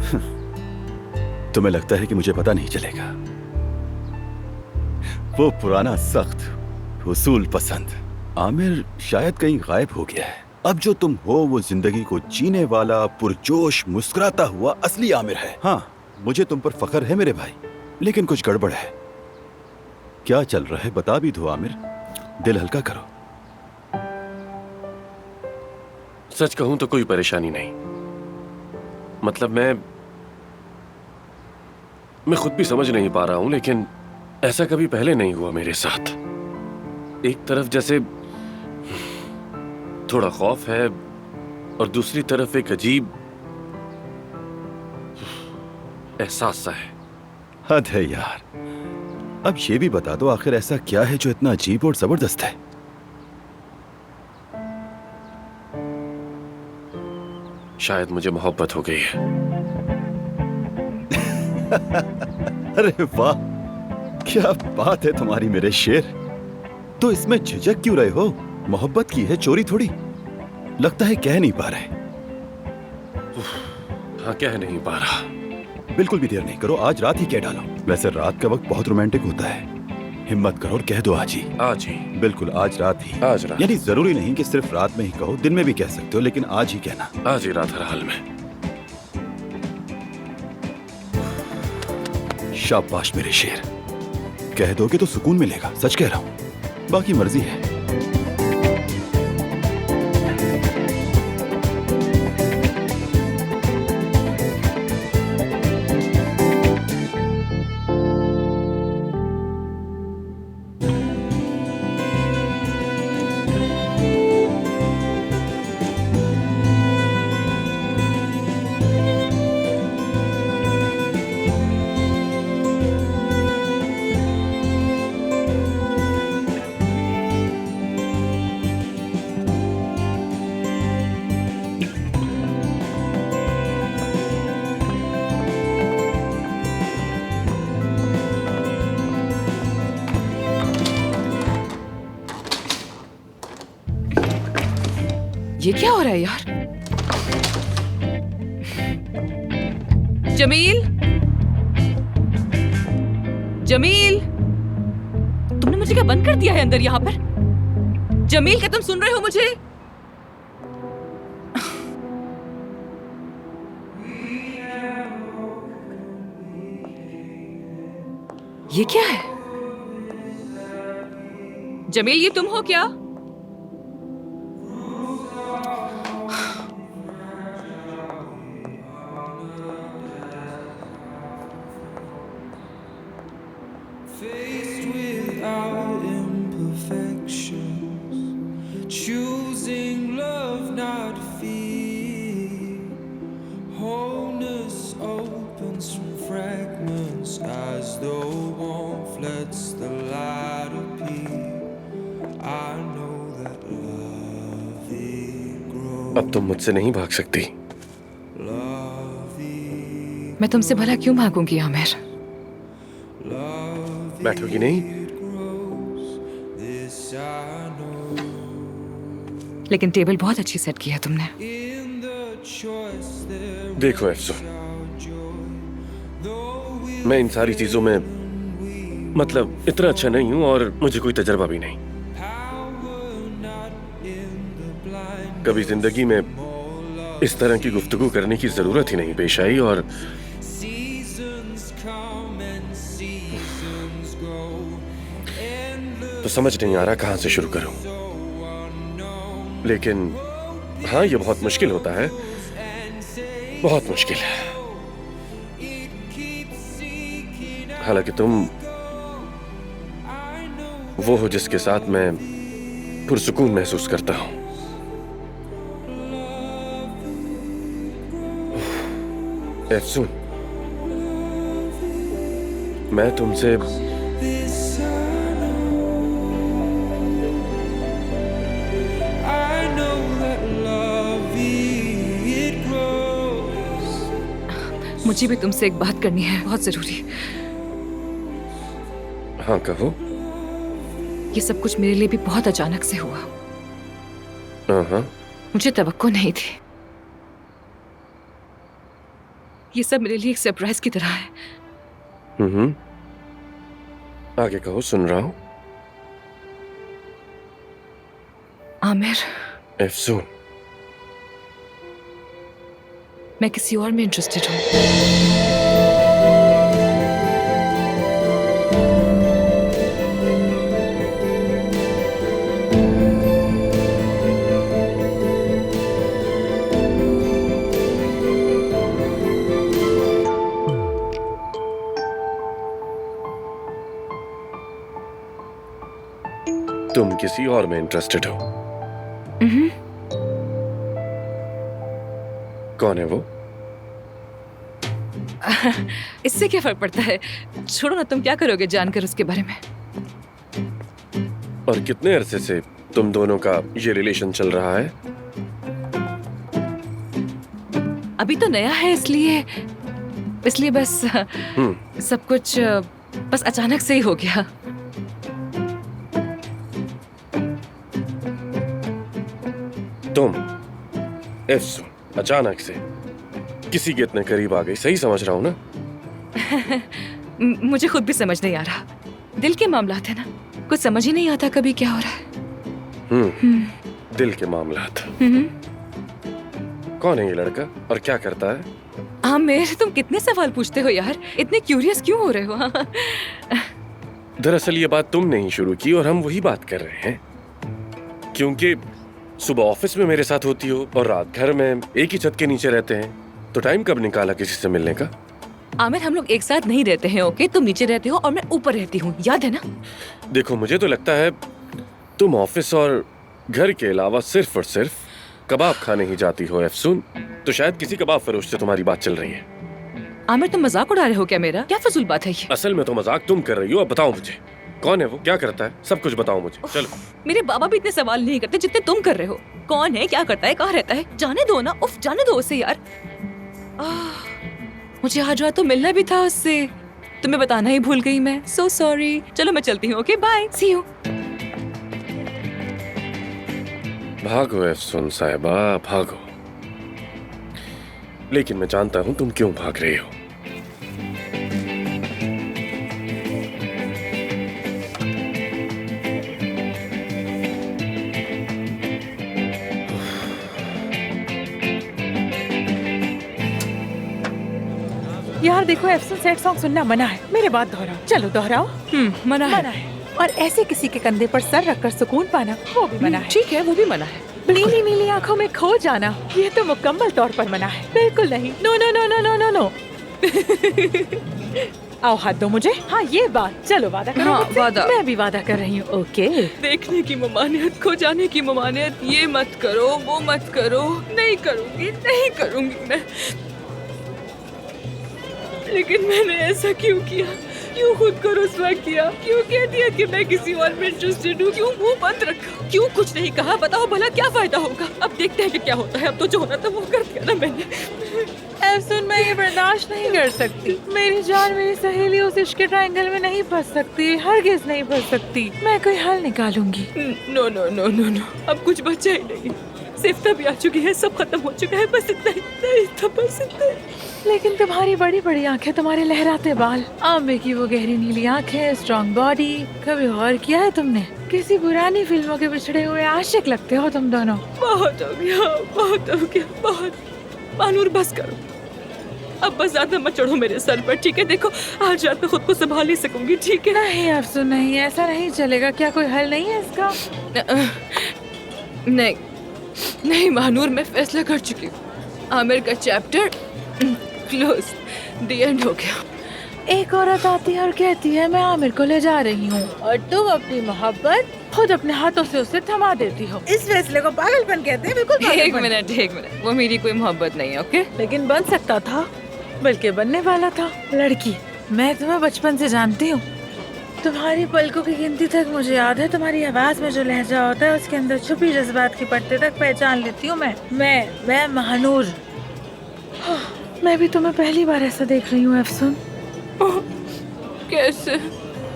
तुम्हें लगता है कि मुझे पता नहीं चलेगा? वो पुराना सख्त उसूल पसंद आमिर शायद कहीं गायब हो गया है। अब जो तुम हो वो जिंदगी को जीने वाला, पुरजोश, मुस्कुराता हुआ असली आमिर है। हाँ, मुझे तुम पर फख्र है मेरे भाई, लेकिन कुछ गड़बड़ है। क्या चल रहा है बता भी दो आमिर, दिल हल्का करो। सच कहूं तो कोई परेशानी नहीं। मतलब मैं खुद भी समझ नहीं पा रहा हूं, लेकिन ऐसा कभी पहले नहीं हुआ मेरे साथ। एक तरफ जैसे थोड़ा खौफ है और दूसरी तरफ एक अजीब एहसास सा है। हद है यार। अब ये भी बता दो आखिर ऐसा क्या है जो इतना अजीब और जबरदस्त है? शायद मुझे मोहब्बत हो गई है। अरे वाह, क्या बात है तुम्हारी मेरे शेर। तो इसमें झिझक क्यों रहे हो? मोहब्बत की है, चोरी थोड़ी। लगता है कह नहीं पा रहे। हाँ, कह नहीं पा रहा। बिल्कुल भी देर नहीं करो, आज रात ही कह डालो। वैसे रात का वक्त बहुत रोमांटिक होता है। हिम्मत करो और कह दो आज ही। आज ही? बिल्कुल आज रात ही। आज रात। यानी जरूरी नहीं कि सिर्फ रात में ही कहो, दिन में भी कह सकते हो, लेकिन आज ही कहना। आज ही रात हर हाल में। शाबाश मेरे शेर, कह दोगे तो सुकून मिलेगा, सच कह रहा हूं। बाकी मर्जी है। ये क्या हो रहा है यार? जमील, जमील, तुमने मुझे क्या बंद कर दिया है अंदर यहाँ पर? जमील, क्या तुम सुन रहे हो मुझे? ये क्या है? जमील, ये तुम हो क्या? अब तुम मुझसे नहीं भाग सकती। मैं तुमसे भला क्यों भागूंगी आमिर? बैठोगी नहीं? लेकिन टेबल बहुत अच्छी सेट की है तुमने। देखो अफसोस, मैं इन सारी चीजों में मतलब इतना अच्छा नहीं हूं और मुझे कोई तजर्बा भी नहीं। कभी जिंदगी में इस तरह की गुफ्तगू करने की जरूरत ही नहीं पेश आई और तो समझ नहीं आ रहा कहां से शुरू करूं। लेकिन हाँ, ये बहुत मुश्किल होता है, बहुत मुश्किल है। हालांकि तुम वो हो जिसके साथ मैं पुरसुकून महसूस करता हूं। एफसून, मैं तुमसे मुझे भी तुमसे एक बात करनी है, बहुत जरूरी। हाँ कहो। ये सब कुछ मेरे लिए भी बहुत अचानक से हुआ। हाँ, मुझे तवक्को नहीं थी। ये सब मेरे लिए एक सरप्राइज की तरह है। आगे कहो, सुन रहा हूं। आमिर, एफसून, मैं किसी और में इंटरेस्टेड हूँ। तुम किसी और में इंटरेस्टेड हो? कौन है वो? इससे क्या फर्क पड़ता है? छोड़ो ना, तुम क्या करोगे जानकर उसके बारे में? और कितने अरसे से तुम दोनों का ये रिलेशन चल रहा है? अभी तो नया है, इसलिए बस सब कुछ बस अचानक से ही हो गया। तुम एफसून अचानक से किसी के इतने करीब आ गई, सही समझ रहा हूं ना? मुझे खुद भी समझ नहीं आ रहा। दिल के मामलात है ना, कुछ समझ ही नहीं आता कभी क्या हो रहा है। दिल के मामलात। कौन है ये लड़का और क्या करता है? आमिर, तुम कितने सवाल पूछते हो यार, इतने क्यूरियस क्यों हो रहे हो? दरअसल ये बात तुमने ही शुरू की और हम वही बात कर रहे हैं। क्योंकि सुबह ऑफिस में मेरे साथ होती हो और रात घर में एक ही छत के नीचे रहते हैं, तो टाइम कब निकाला किसी से मिलने का? आमिर, हम लोग एक साथ नहीं रहते हैं, ओके? तुम नीचे रहते हो और मैं ऊपर रहती हूँ, याद है ना? देखो, मुझे तो लगता है तुम ऑफिस और घर के अलावा सिर्फ और सिर्फ कबाब खाने ही जाती हो एफसून। तो शायद किसी कबाब फरोश से तुम्हारी बात चल रही है। आमिर, तुम मजाक उड़ा रहे हो क्या मेरा? क्या फजूल बात है ये? असल में तो मजाक तुम कर रही हो। अब बताओ मुझे, कौन है वो, क्या करता है, सब कुछ बताओ मुझे। चलो। मेरे बाबा भी इतने सवाल नहीं करते जितने तुम कर रहे हो। कौन है, क्या करता है, कहाँ रहता है? जाने दो ना, उफ, जाने दो उसे यार। मुझे आज रात तो मिलना भी था उससे, तुम्हें बताना ही भूल गई मैं। So sorry. चलो मैं चलती हूँ, ओके बाय, सी यू। भागो एफसून साहिबा, भागो। लेकिन मैं जानता हूँ तुम क्यों भाग रही हो। यार देखो, एफसून सैड सॉन्ग सुनना मना है। मेरे बात दोहराओ। चलो दोहराओ। मना है। और ऐसे किसी के कंधे पर सर रखकर सुकून पाना, वो भी मना है। ठीक है, वो भी मना है। नीली नीली आंखों में खो जाना, ये तो मुकम्मल तौर पर मना है। बिल्कुल नहीं। No no no no no no no. आओ हाथ दो मुझे। हाँ ये बात। चलो वादा करो। हाँ, वादा। मैं भी वादा कर रही हूँ। ओके। देखने की ममानियत, खो जाने की ममानियत, ये मत करो, वो मत करो। नहीं करूँगी, नहीं करूँगी मैं। लेकिन मैंने ऐसा क्यों किया? क्यों खुद को रुस्वा किया? क्यों कह दिया कि मैं किसी और में इंटरेस्टेड हूँ? क्यों मुंह बंद रखा? क्यों कुछ नहीं कहा? बताओ भला क्या फायदा होगा? अब देखते हैं कि क्या होता है। अब तो जो होना था वो कर दिया ना मैंने। एफसून, मैं ये बर्दाश्त नहीं कर सकती। मेरी जान, मेरी सहेली उस इश्क के ट्रायंगल में नहीं फंस सकती, हरगिज नहीं फंस सकती। मैं कोई हल निकालूंगी। No no no no no, अब कुछ बचा ही नहीं। सिफ्ता भी आ चुकी है, सब खत्म हो चुका है। बस इतना ही था, बस इतना ही। लेकिन तुम्हारी बड़ी बड़ी आंखें, तुम्हारे लहराते बाल, आंबे की वो गहरी नीली आंखें, स्ट्रॉन्ग बॉडी, कभी और किया है तुमने? किसी पुरानी फिल्मों के बिछड़े हुए आशिक लगते हो तुम दोनों। बहुत हो गया, बहुत हो गया, बहुत। मानूर बस करो, अब बस ज्यादा मत चढ़ो मेरे सर पर, ठीक है? देखो आज रात में खुद को संभाल नहीं सकूंगी, ठीक है? नहीं अफसुन नहीं, ऐसा नहीं चलेगा। क्या कोई हल नहीं है इसका? नहीं नहीं मानूर, मैं फैसला कर चुकी हूँ। आमिर का चैप्टर क्लोज, द एंड हो गया। एक औरत आती है और कहती है मैं आमिर को ले जा रही हूँ, और तुम अपनी मोहब्बत खुद अपने हाथों से उसे थमा देती हो। इस फैसले को पागलपन कहते हैं। बिल्कुल एक पागलपन। मिनट, वो मेरी कोई मोहब्बत नहीं है, ओके? लेकिन बन सकता था, बल्कि बनने वाला था। लड़की, मैं तुम्हें बचपन से जानती हूँ। तुम्हारी पलकों की गिनती तक मुझे याद है। तुम्हारी आवाज में जो लहजा होता है उसके अंदर छुपी जज्बात की पट्टे तक पहचान लेती हूँ मैं महानूर। मैं भी तुम्हें पहली बार ऐसा देख रही हूँ अफसुन। कैसे?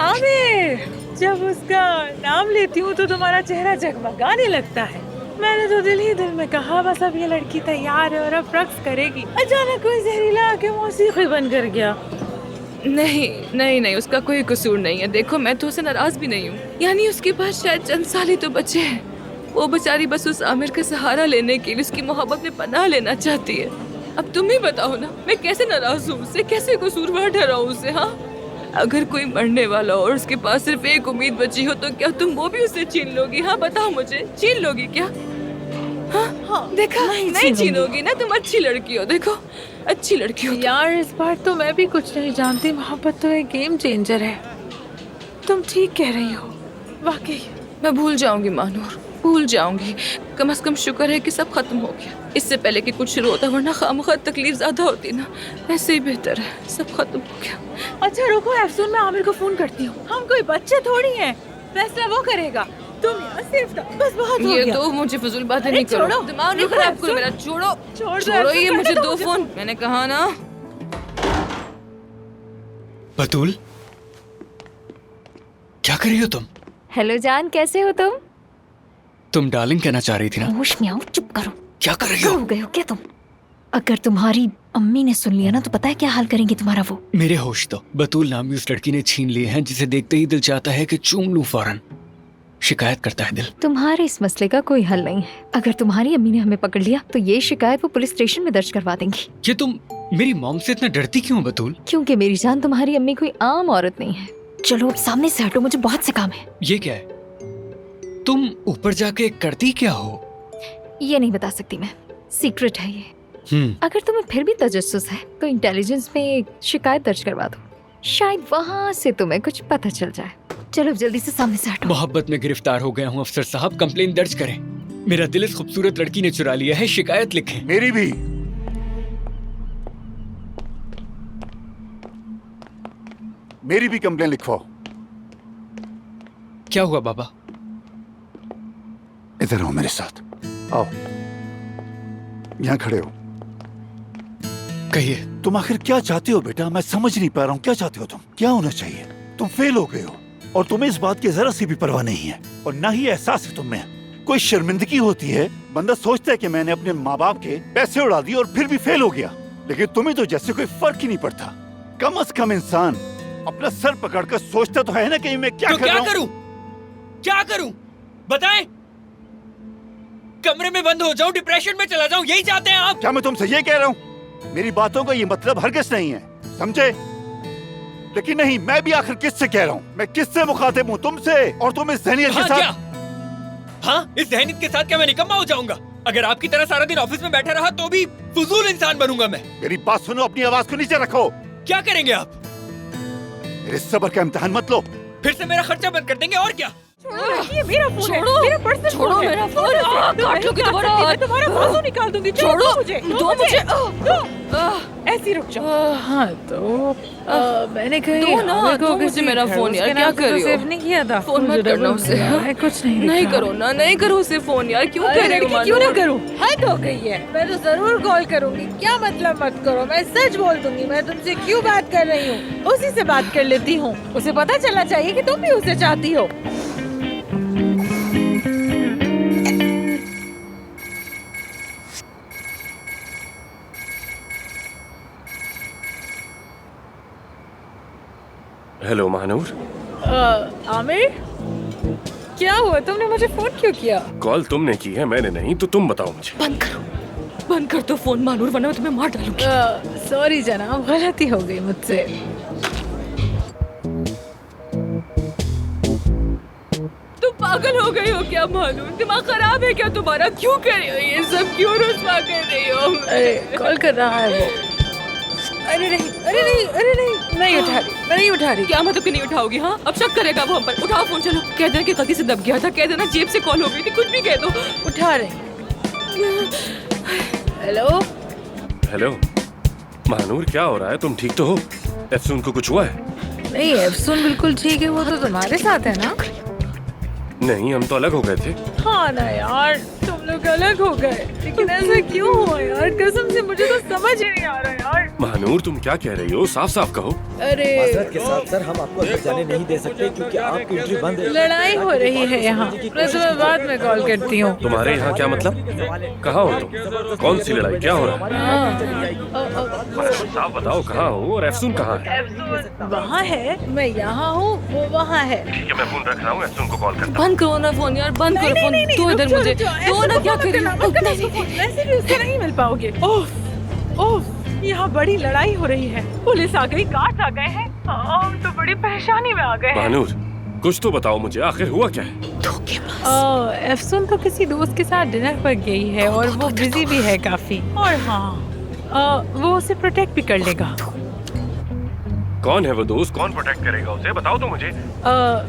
आमिर, जब उसका नाम लेती हूँ तो तुम्हारा चेहरा जगमगाने लगता है। मैंने तो दिल ही दिल में कहा बस अब ये लड़की तैयार है और अब रक्स करेगी। अचानक कोई जहरीला आके मौसीकी बन कर गया। नहीं, उसका कोई कसूर नहीं है। देखो मैं तो उसे नाराज भी नहीं हूँ, यानी उसके पास शायद चंद साल ही तो बचे हैं। वो बेचारी बस उस आमिर का सहारा लेने के लिए उसकी मोहब्बत में पनाह लेना चाहती है। अब तुम ही बताओ ना, मैं कैसे नाराज हूँ उससे, कैसे कसूरवार ठहराऊं उसे? हाँ, अगर कोई मरने वाला हो और उसके पास सिर्फ एक उम्मीद बची हो तो क्या तुम वो भी उसे छीन लोगी? हाँ बताओ मुझे, छीन लोगी क्या? हाँ, देखा नहीं छीनोगी ना, तुम अच्छी लड़की हो। देखो अच्छी लड़की हो यार। इस बार तो मैं भी कुछ नहीं जानती। मोहब्बत तो एक गेम चेंजर है। तुम ठीक कह रही हो, वाकई। मैं भूल जाऊंगी मानूर, भूल जाऊंगी। कम से कम शुक्र है कि सब खत्म हो गया, इससे पहले कि कुछ शुरू होता, वरना खामखा तकलीफ ज्यादा होती ना। ऐसे ही बेहतर है, सब खत्म हो गया। अच्छा रुको अफसुन, मैं आमिर को फोन करती हूँ। हम कोई बच्चे थोड़ी हैं, फैसला वो करेगा। तुम यहाँ सिर्फ बस बहुत हो ये गया। तो मुझे फजूल बातें नहीं करो, दिमाग नहीं खराब करो मेरा। छोड़ो ये मुझे दो फोन, मैंने कहा ना। बतूल, क्या कर रही हो तुम? हेलो जान, कैसे हो तुम? तुम डार्लिंग कहना चाह रही थी ना? होश में आओ, चुप करो। क्या कर रही हो? हो गए हो क्या तुम? अगर तुम्हारी अम्मी ने सुन लिया ना तो पता है क्या हाल करेंगी तुम्हारा वो। मेरे होश तो बतूल नामी उस लड़की ने छीन लिए हैं जिसे देखते ही दिल चाहता है कि चूम लूं फौरन। शिकायत करता है दिल। तुम्हारे इस मसले का कोई हल नहीं है। अगर तुम्हारी अम्मी ने हमें पकड़ लिया तो ये शिकायत वो पुलिस स्टेशन में दर्ज करवा देंगी। ये तुम मेरी मॉम से इतना डरती क्यों हो बतूल? क्योंकि मेरी जान, तुम्हारी अम्मी कोई आम औरत नहीं है। चलो अब सामने से हटो, मुझे बहुत से काम है। ये क्या है? तुम ऊपर जाके करती क्या हो? ये नहीं बता सकती मैं, सीक्रेट है ये। अगर तुम्हें फिर भी तजस्सुस है तो इंटेलिजेंस में एक शिकायत दर्ज करवा दो, शायद वहाँ से तुम्हें कुछ पता चल जाए। चलो जल्दी से सामने से हटो। मोहब्बत में गिरफ्तार हो गया हूँ अफसर साहब, कंप्लेन दर्ज करें। मेरा दिल इस खूबसूरत लड़की ने चुरा लिया है, शिकायत लिखें। मेरी भी। मेरी भी कंप्लेन लिखवाओ। क्या हुआ बाबा? इधर आओ मेरे साथ, आओ। यहाँ खड़े हो। कहिए। तुम आखिर क्या चाहते हो बेटा? मैं समझ नहीं पा रहा हूँ, क्या चाहते हो तुम? क्या होना चाहिए? तुम फेल हो गए हो और तुम्हें इस बात की जरा सी भी परवाह नहीं है, और ना ही एहसास है तुम्हें। कोई शर्मिंदगी होती है, बंदा सोचता है कि मैंने अपने माँ बाप के पैसे उड़ा दिए और फिर भी फेल हो गया, लेकिन तुम्हें तो जैसे कोई फर्क ही नहीं पड़ता। कम से कम इंसान अपना सर पकड़कर सोचता तो है ना कि मैं क्या तो कर रहा हूँ? क्या करूं बताएं? कमरे में बंद हो जाऊं, डिप्रेशन में चला जाऊं, यही चाहते हैं आप? क्या मैं तुमसे ये कह रहा हूँ? मेरी बातों का ये मतलब हरगिज़ नहीं है, समझे? लेकिन नहीं, मैं भी आखिर किससे कह रहा हूँ? मैं किससे मुखातिब हूँ? तुमसे। और तुम इस ज़हनियत के साथ। हाँ, इस ज़हनियत के साथ क्या मैं निकम्मा हो जाऊंगा? अगर आपकी तरह सारा दिन ऑफिस में बैठा रहा तो भी फजूल इंसान बनूंगा मैं। मेरी बात सुनो, अपनी आवाज को नीचे रखो। क्या करेंगे आप? मेरे सब्र का इम्तिहान मत लो। फिर से मेरा खर्चा बंद कर देंगे और क्या? ये मेरा फोन है, मेरा पर्सनल फोन है। मेरा फोन। काट लोगी तुम्हारा हाथ। मैं तुम्हारा बाजू निकाल दूंगी। छोड़ो मुझे, दो मुझे। ऐसी रुक जाओ। हाँ तो मैंने कही दो ना, दो मुझे मेरा फोन यार। क्या कर रही हो? सेव नहीं किया था। फोन मत करना उसे। कुछ नहीं। नहीं करो ना, नहीं करो उसे फोन यार। क्यों कर रही हो? क्यों ना करूँ? हद हो गई है। मैं तो जरूर कॉल करूंगी। क्या मतलब मत करो? मैं सच बोल दूंगी। मैं तुमसे क्यों बात कर रही हूँ, उसी से बात कर लेती हूँ। उसे पता चलना चाहिए कि तुम भी उसे चाहती हो। हेलो महानूर। आमिर, क्या हुआ? तुमने मुझे फोन क्यों किया? कॉल तुमने की है, मैंने नहीं, तो तुम बताओ मुझे। बंद करो, बंद कर दो फोन मानूर, वरना मैं तुम्हें मार डालूंगी। सॉरी जनाब, गलती हो गई मुझसे। तुम पागल हो गई हो क्या मानूर? दिमाग खराब है क्या तुम्हारा? क्यों कर रही हो ये सब? क्यों रुस्वा कर रही हो? अरे कॉल कर रहा है वो। अरे नहीं, अरे नहीं, अरे नहीं, नहीं उठा रही, मैं नहीं उठा रही। क्या मतलब कि नहीं उठाओगी? हाँ, अब शक करेगा वो हम पर। उठाओ फोन, चलो। कह देना कि गलती से दब गया था, कह देना जेब से कॉल हो गई थी, कुछ भी कह दो। उठा रही। हेलो हेलो महानूर, क्या हो रहा है? तुम ठीक तो हो? एफसून को कुछ हुआ है? नहीं, एफसून बिल्कुल ठीक है, वो तो तुम्हारे साथ है ना? नहीं, हम तो अलग हो गए थे। हाँ ना यार, तुम लोग अलग हो गए, लेकिन ऐसा क्यों हुआ यार? कसम से मुझे तो समझ ही नहीं आ रहा यार। महानूर, तुम क्या कह रही हो? साफ साफ कहो। अरे माजरत के साथ सर, हम आपको अंदर जाने नहीं दे सकते क्योंकि आपकी एंट्री बंद है। लड़ाई हो रही है यहाँ, मैं तुम्हें बाद में कॉल करती हूँ। तुम्हारे यहाँ क्या मतलब? कहाँ हो तुम? कौन सी लड़ाई? क्या हो रहा है? साफ बताओ, कहाँ हो और एफसून कहाँ है? वहाँ है, मैं यहाँ हूँ, वो वहाँ है। ठीक है, मैं फोन रख रहा हूँ, एफसून को कॉल करता हूँ। बंद करो ना फोन यार, बंद करो फोन। तो इधर मुझे तो ना, क्या कर रही हो? वैसे भी उससे नहीं मिल पाओगे। ओफ ओफ, यहाँ बड़ी लड़ाई हो रही है, पुलिस आ गई, गार्ड आ गए हैं, हम तो बड़ी परेशानी में आ गए हैं। महानूर, कुछ तो बताओ मुझे, आखिर हुआ क्या है? एफसून तो किसी दोस्त के साथ डिनर पर गई है और वो बिजी भी है काफी, और हाँ वो उसे प्रोटेक्ट भी कर लेगा। कौन है वो दोस्त? कौन प्रोटेक्ट करेगा उसे? बताओ तो मुझे।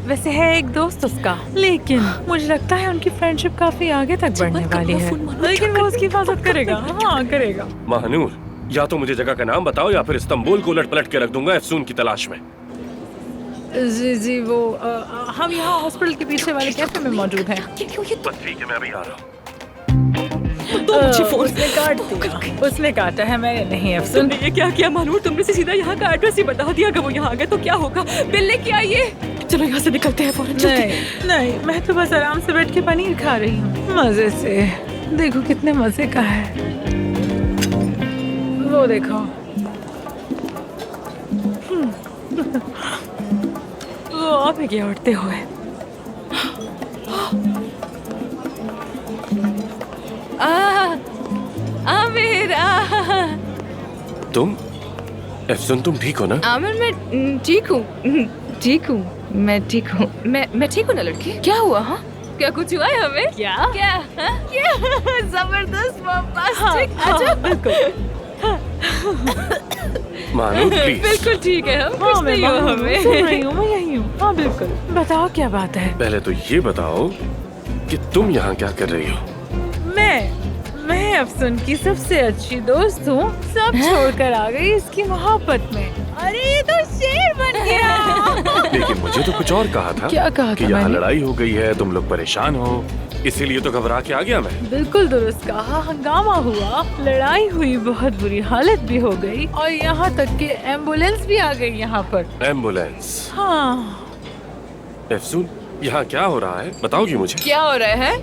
वैसे है एक दोस्त उसका, लेकिन मुझे लगता है उनकी फ्रेंडशिप काफी आगे तक बढ़ने वाली है, लेकिन वो उसकी हिफाजत करेगा। हाँ करेगा। महानूर, या तो मुझे जगह का नाम बताओ या फिर इस्तांबुल को उलट पलट के रख दूंगा एफसून की तलाश में। जी जी, वो हम यहाँ हॉस्पिटल के पीछे वाले कैफे में मौजूद हैं। बस ठीक है, मैं अभी आ रहा हूँ। उसने काट दिया, उसने काटा है, मैंने नहीं। एफसून ये क्या किया मानूर? तुमने से सीधा यहाँ का एड्रेस ही बता दिया। अगर वो यहाँ आ गए तो क्या होगा? बिल लेके आइए। चलो यहाँ से निकलते हैं फौरन। नहीं नहीं, मैं तो बस आराम से बैठ के पनीर खा रही हूँ मजे से। देखो कितने मजे का है, वो देखो। वो आप ही क्या उठते हुए। आमिर, तुम? एफसून, तुम ठीक हो ना? आमिर, मैं ठीक हूँ, ठीक हूँ, मैं ठीक हूँ। मैं ठीक हूँ ना लड़की? क्या हुआ? हाँ, क्या कुछ हुआ है हमें? क्या क्या क्या? जबरदस्त, बम्बास्टिक, अजब। बिल्कुल महानूर, प्लीज। बिल्कुल ठीक है, हम कुछ नहीं हुआ हमें। सुन रही हूँ, मैं यही हूँ। हाँ बिल्कुल, बताओ क्या बात है। पहले तो ये बताओ कि तुम यहाँ क्या कर रही हो? मैं अफसून की सबसे अच्छी दोस्त हूँ, सब छोड़कर आ गई इसकी मोहब्बत में। अरे ये तो शेर बन गया। लेकिन मुझे तो कुछ और कहा था। क्या कहा कि था यहाँ मैंने? लड़ाई हो गई है, तुम लोग परेशान हो, इसीलिए तो घबरा के आ गया मैं। बिल्कुल दुरुस्त कहा, हंगामा हुआ, लड़ाई हुई, बहुत बुरी हालत भी हो गई, और यहाँ तक कि एम्बुलेंस भी आ गई यहाँ पर। एम्बुलेंस? हाँ। एफसून, यहाँ क्या हो रहा है? बताओगी मुझे? क्या हो रहा है?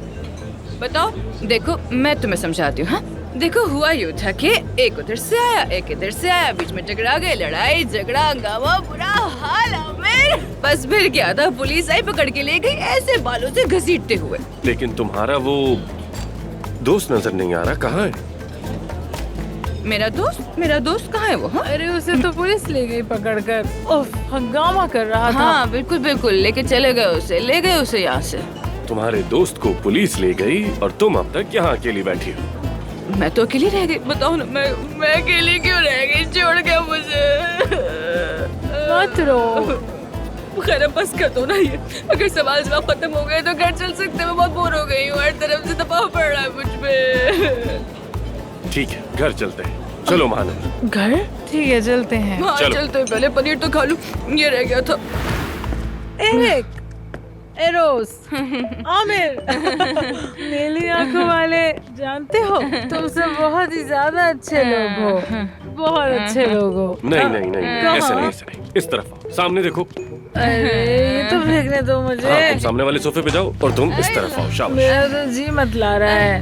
बताओ। देखो, मैं तुम्हें समझाती हूँ। हाँ, देखो, हुआ यूँ था कि एक उधर से आया, एक इधर से आया, बीच में टकरा गए, लड़ाई झगड़ा हंगामा, बुरा हाल। आमिर, बस फिर क्या था, पुलिस आई, पकड़ के ले गई, ऐसे बालों से घसीटते हुए। लेकिन तुम्हारा वो दोस्त नजर नहीं आ रहा, कहाँ है? मेरा दोस्त कहाँ है वो? हाँ? अरे उसे तो पुलिस ले गई पकड़कर। उफ, हंगामा कर रहा था। हाँ बिल्कुल बिल्कुल, लेके चले गए उसे, ले गए उसे यहाँ से। तुम्हारे दोस्त को पुलिस ले गई और तुम अब तक यहाँ अकेली बैठी हो। मैं तो अकेली रह गई। बताओ ना, मैं अकेली क्यों रह गई? छोड़ के मुझे। मत रो। खैर, बस कर दो ना ये। अगर सवाल जवाब खत्म हो गए तो घर चल सकते। मैं बहुत बोर हो गई हूँ, हर तरफ से दबाव पड़ रहा है मुझ पे। ठीक है, घर चलते हैं। चलो महानूर। घर? ठीक है, चलते हैं। हाँ चलते हैं, पहले पनीर तो खा लूं, ये रह गया था। एरिक, एरोस, आमिर, नीली आंखों वाले, जानते हो तुम सब बहुत ही ज्यादा अच्छे लोग हो, बहुत अच्छे लोग हो। नहीं नहीं नहीं, ऐसे नहीं, ऐसे नहीं, इस तरफ आओ, सामने देखो। अरे तुम देखने दो मुझे। हाँ, तुम सामने वाले सोफे पे जाओ और तुम इस तरफ आओ। शाबाश। मेरा तो जी मत ला रहा है।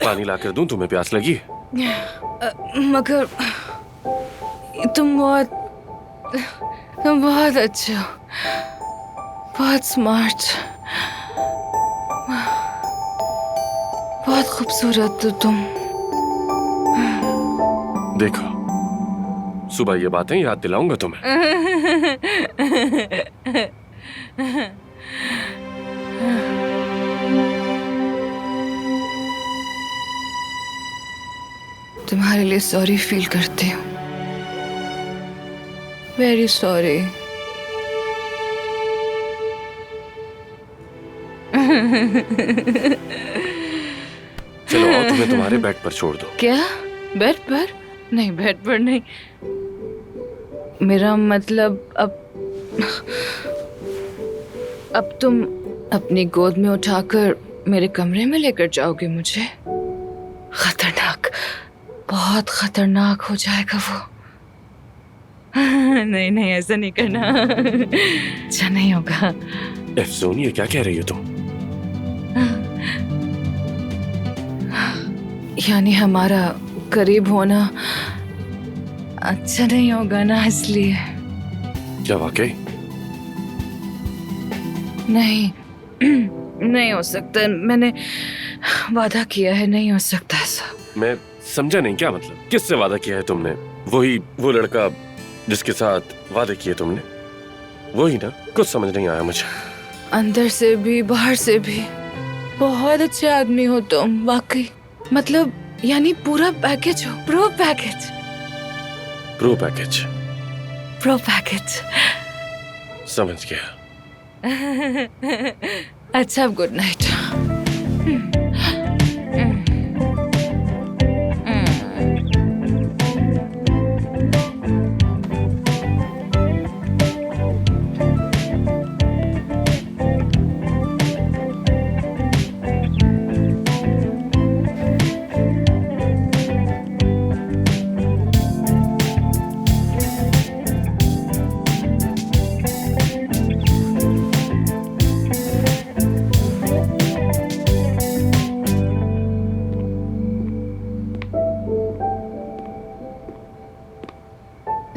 पानी लाकर दूं? तुम्हें प्यास लगी है? मगर तुम बहुत अच्छे हो। बहुत स्मार्ट, बहुत खूबसूरत हो तुम। देखो, सुबह ये बातें याद दिलाऊंगा तुम्हें। तुम्हारे लिए सॉरी फील करती हूँ, वेरी सॉरी। चलो आओ, तुम्हें तुम्हारे बेड पर छोड़ दो। क्या? बेड पर? नहीं, बेड पर नहीं। मेरा मतलब अब तुम अपनी गोद में उठाकर मेरे कमरे में लेकर जाओगे मुझे? खतरनाक, बहुत खतरनाक हो जाएगा वो। नहीं नहीं, ऐसा नहीं करना। अच्छा नहीं होगा। अफसून, ये क्या कह रही हो तुम? यानी हमारा करीब होना अच्छा नहीं होगा ना, इसलिए। क्या वाकई? नहीं, नहीं हो सकता। मैंने वादा किया है, नहीं हो सकता ऐसा। मैं समझा नहीं, क्या मतलब? किससे वादा किया है तुमने? वो लड़का जिसके साथ वादे किए तुमने, वही ना? कुछ समझ नहीं आया मुझे। अंदर से भी बाहर से भी बहुत अच्छे आदमी हो तुम, वाकई। मतलब यानी पूरा पैकेज हो, pro package. Pro package? Pro package. समझ गया। अच्छा, अब गुड नाइट।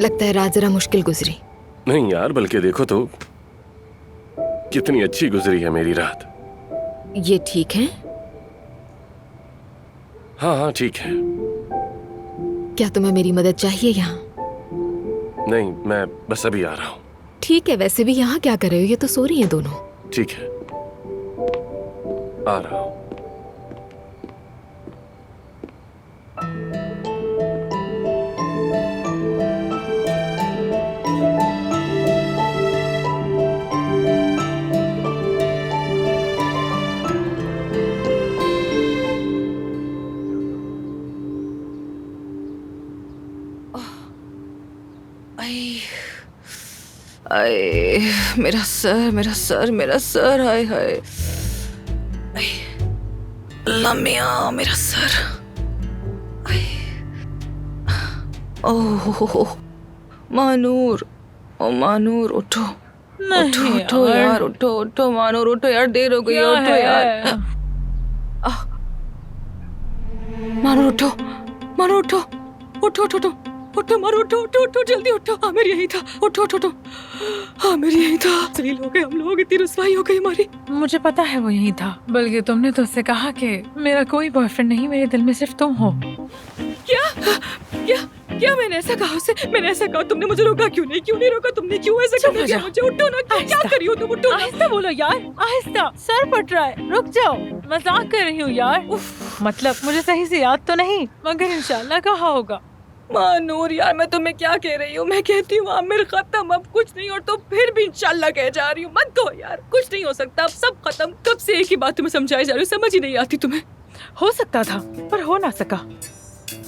लगता है रात जरा मुश्किल गुजरी। नहीं यार, बल्कि देखो तो कितनी अच्छी गुजरी है मेरी रात। ये ठीक है? हाँ हाँ ठीक है। क्या तुम्हें मेरी मदद चाहिए यहाँ? नहीं, मैं बस अभी आ रहा हूँ। ठीक है, वैसे भी यहाँ क्या कर रहे हो? ये तो सो रही हैं दोनों। ठीक है, आ रहा हूँ। आए, मेरा सर, मेरा सर, मेरा सर, हाय हाय। अल्लाह मियां, मेरा सर। ओह मानूर, ओ मानूर, उठो उठो उठो यार, उठो उठो मानूर, उठो यार, देर हो गई है, उठो यार। मानूर उठो, मानूर उठो, उठो उठो उठो उठो, मारो उठो उठो उठो, जल्दी उठो। आमिर यही था, उठो उठो उठो, आमिर यही था। सही हो गए हम लोग, इतनी रुसवाई हो गई हमारी। मुझे पता है वो यही था, बल्कि तुमने तो उससे कहा कि मेरा कोई बॉयफ्रेंड नहीं, मेरे दिल में सिर्फ तुम हो। क्या क्या क्या? मैंने ऐसा कहा उसे? मैंने ऐसा कहा? तुमने मुझे रोका क्यों नहीं? क्यों नहीं रोका तुमने? क्यों ऐसा करने दिया मुझे? उठो ना, क्या कर रही हो तुम? उठो, आहिस्ता बोलो यार, आहिस्ता, सर फट रहा है। रुक जाओ, मजाक कर रही हूँ यार। मतलब मुझे सही से याद तो नहीं, मगर इंशाल्लाह कहा होगा। मानूर यार, मैं तुम्हें क्या कह रही हूँ? मैं कहती हूँ आमिर खत्म, अब कुछ नहीं, और तो फिर भी इंशाल्लाह कह जा रही हूँ। मत कहो यार, कुछ नहीं हो सकता, अब सब खत्म। कब से एक ही बात तुम्हें समझाई जा रही हूँ, समझ ही नहीं आती तुम्हें। हो सकता था पर हो ना सका,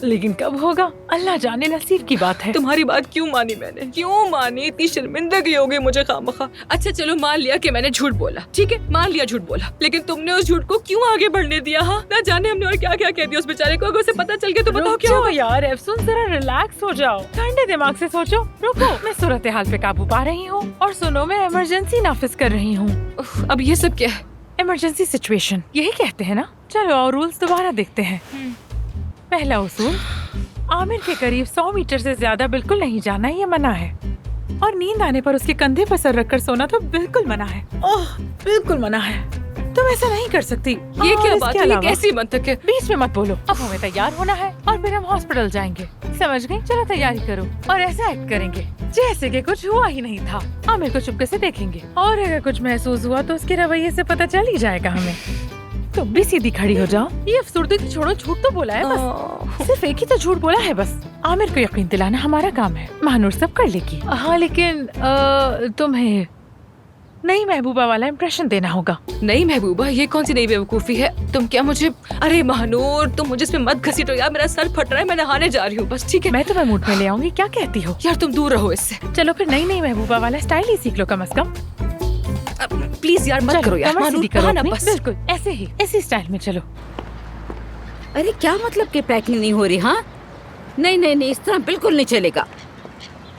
लेकिन कब होगा अल्लाह जाने, नसीब की बात है। तुम्हारी बात क्यों मानी मैंने? क्यों मानी? इतनी शर्मिंदगी हो गई मुझे खामखा। अच्छा चलो, मान लिया कि मैंने झूठ बोला, ठीक है, मान लिया झूठ बोला, लेकिन तुमने उस झूठ को क्यों आगे बढ़ने दिया? हाँ, ना जाने हमने और क्या क्या कह दिया उस बेचारे को। अगर उसे पता चल गया तो बताओ क्या होगा? यार अफसून, जरा रिलैक्स हो जाओ, ठंडे दिमाग से सोचो। रुको, मैं सूरत हाल पे काबू पा रही हूँ, और सुनो, मैं इमरजेंसी नाफिज कर रही हूँ। अब ये सब क्या है? इमरजेंसी सिचुएशन यही कहते हैं ना। चलो और रूल्स दोबारा देखते हैं। पहला उसूल, आमिर के करीब 100 मीटर से ज्यादा बिल्कुल नहीं जाना, ये मना है। और नींद आने पर उसके कंधे पर सर रखकर सोना तो बिल्कुल मना है। ओह, बिल्कुल मना है। तुम ऐसा नहीं कर सकती। ये क्या बात है? ये कैसी मंतक है? बीच में मत बोलो। अब हमें तैयार होना है और फिर हम हॉस्पिटल जाएंगे, समझ गई? चलो तैयारी करो और ऐसा एक्ट करेंगे जैसे कि कुछ हुआ ही नहीं था। आमिर को चुपके से देखेंगे और अगर कुछ महसूस हुआ तो उसके रवैये से पता चल ही जाएगा हमें। तुम भी सीधी खड़ी हो जाओ। ये अफसुर्दगी छोड़ो, झूठ तो बोला है बस, सिर्फ एक ही तो झूठ बोला है बस। आमिर को यकीन दिलाना हमारा काम है, महानूर सब कर लेगी। हाँ लेकिन तुम्हें नई महबूबा वाला इम्प्रेशन देना होगा। नई महबूबा? ये कौन सी नई बेवकूफी है? तुम क्या मुझे, अरे महानूर तुम मुझे इसमें मत घसीटो यार, मेरा सर फट रहा है, मैं नहाने जा रही हूँ बस, ठीक है? मैं तुम्हें मूड में ले आऊंगी, क्या कहती हो? यार तुम दूर रहो इससे। चलो फिर नई महबूबा वाला स्टाइल ही सीख लो कम से कम। प्लीज यार मत करो यार, महानूर करो ना बस। बिल्कुल ऐसे ही, इसी स्टाइल में चलो। अरे क्या मतलब कि पैकिंग नहीं हो रही? हाँ नहीं नहीं नहीं, इस तरह बिल्कुल नहीं चलेगा।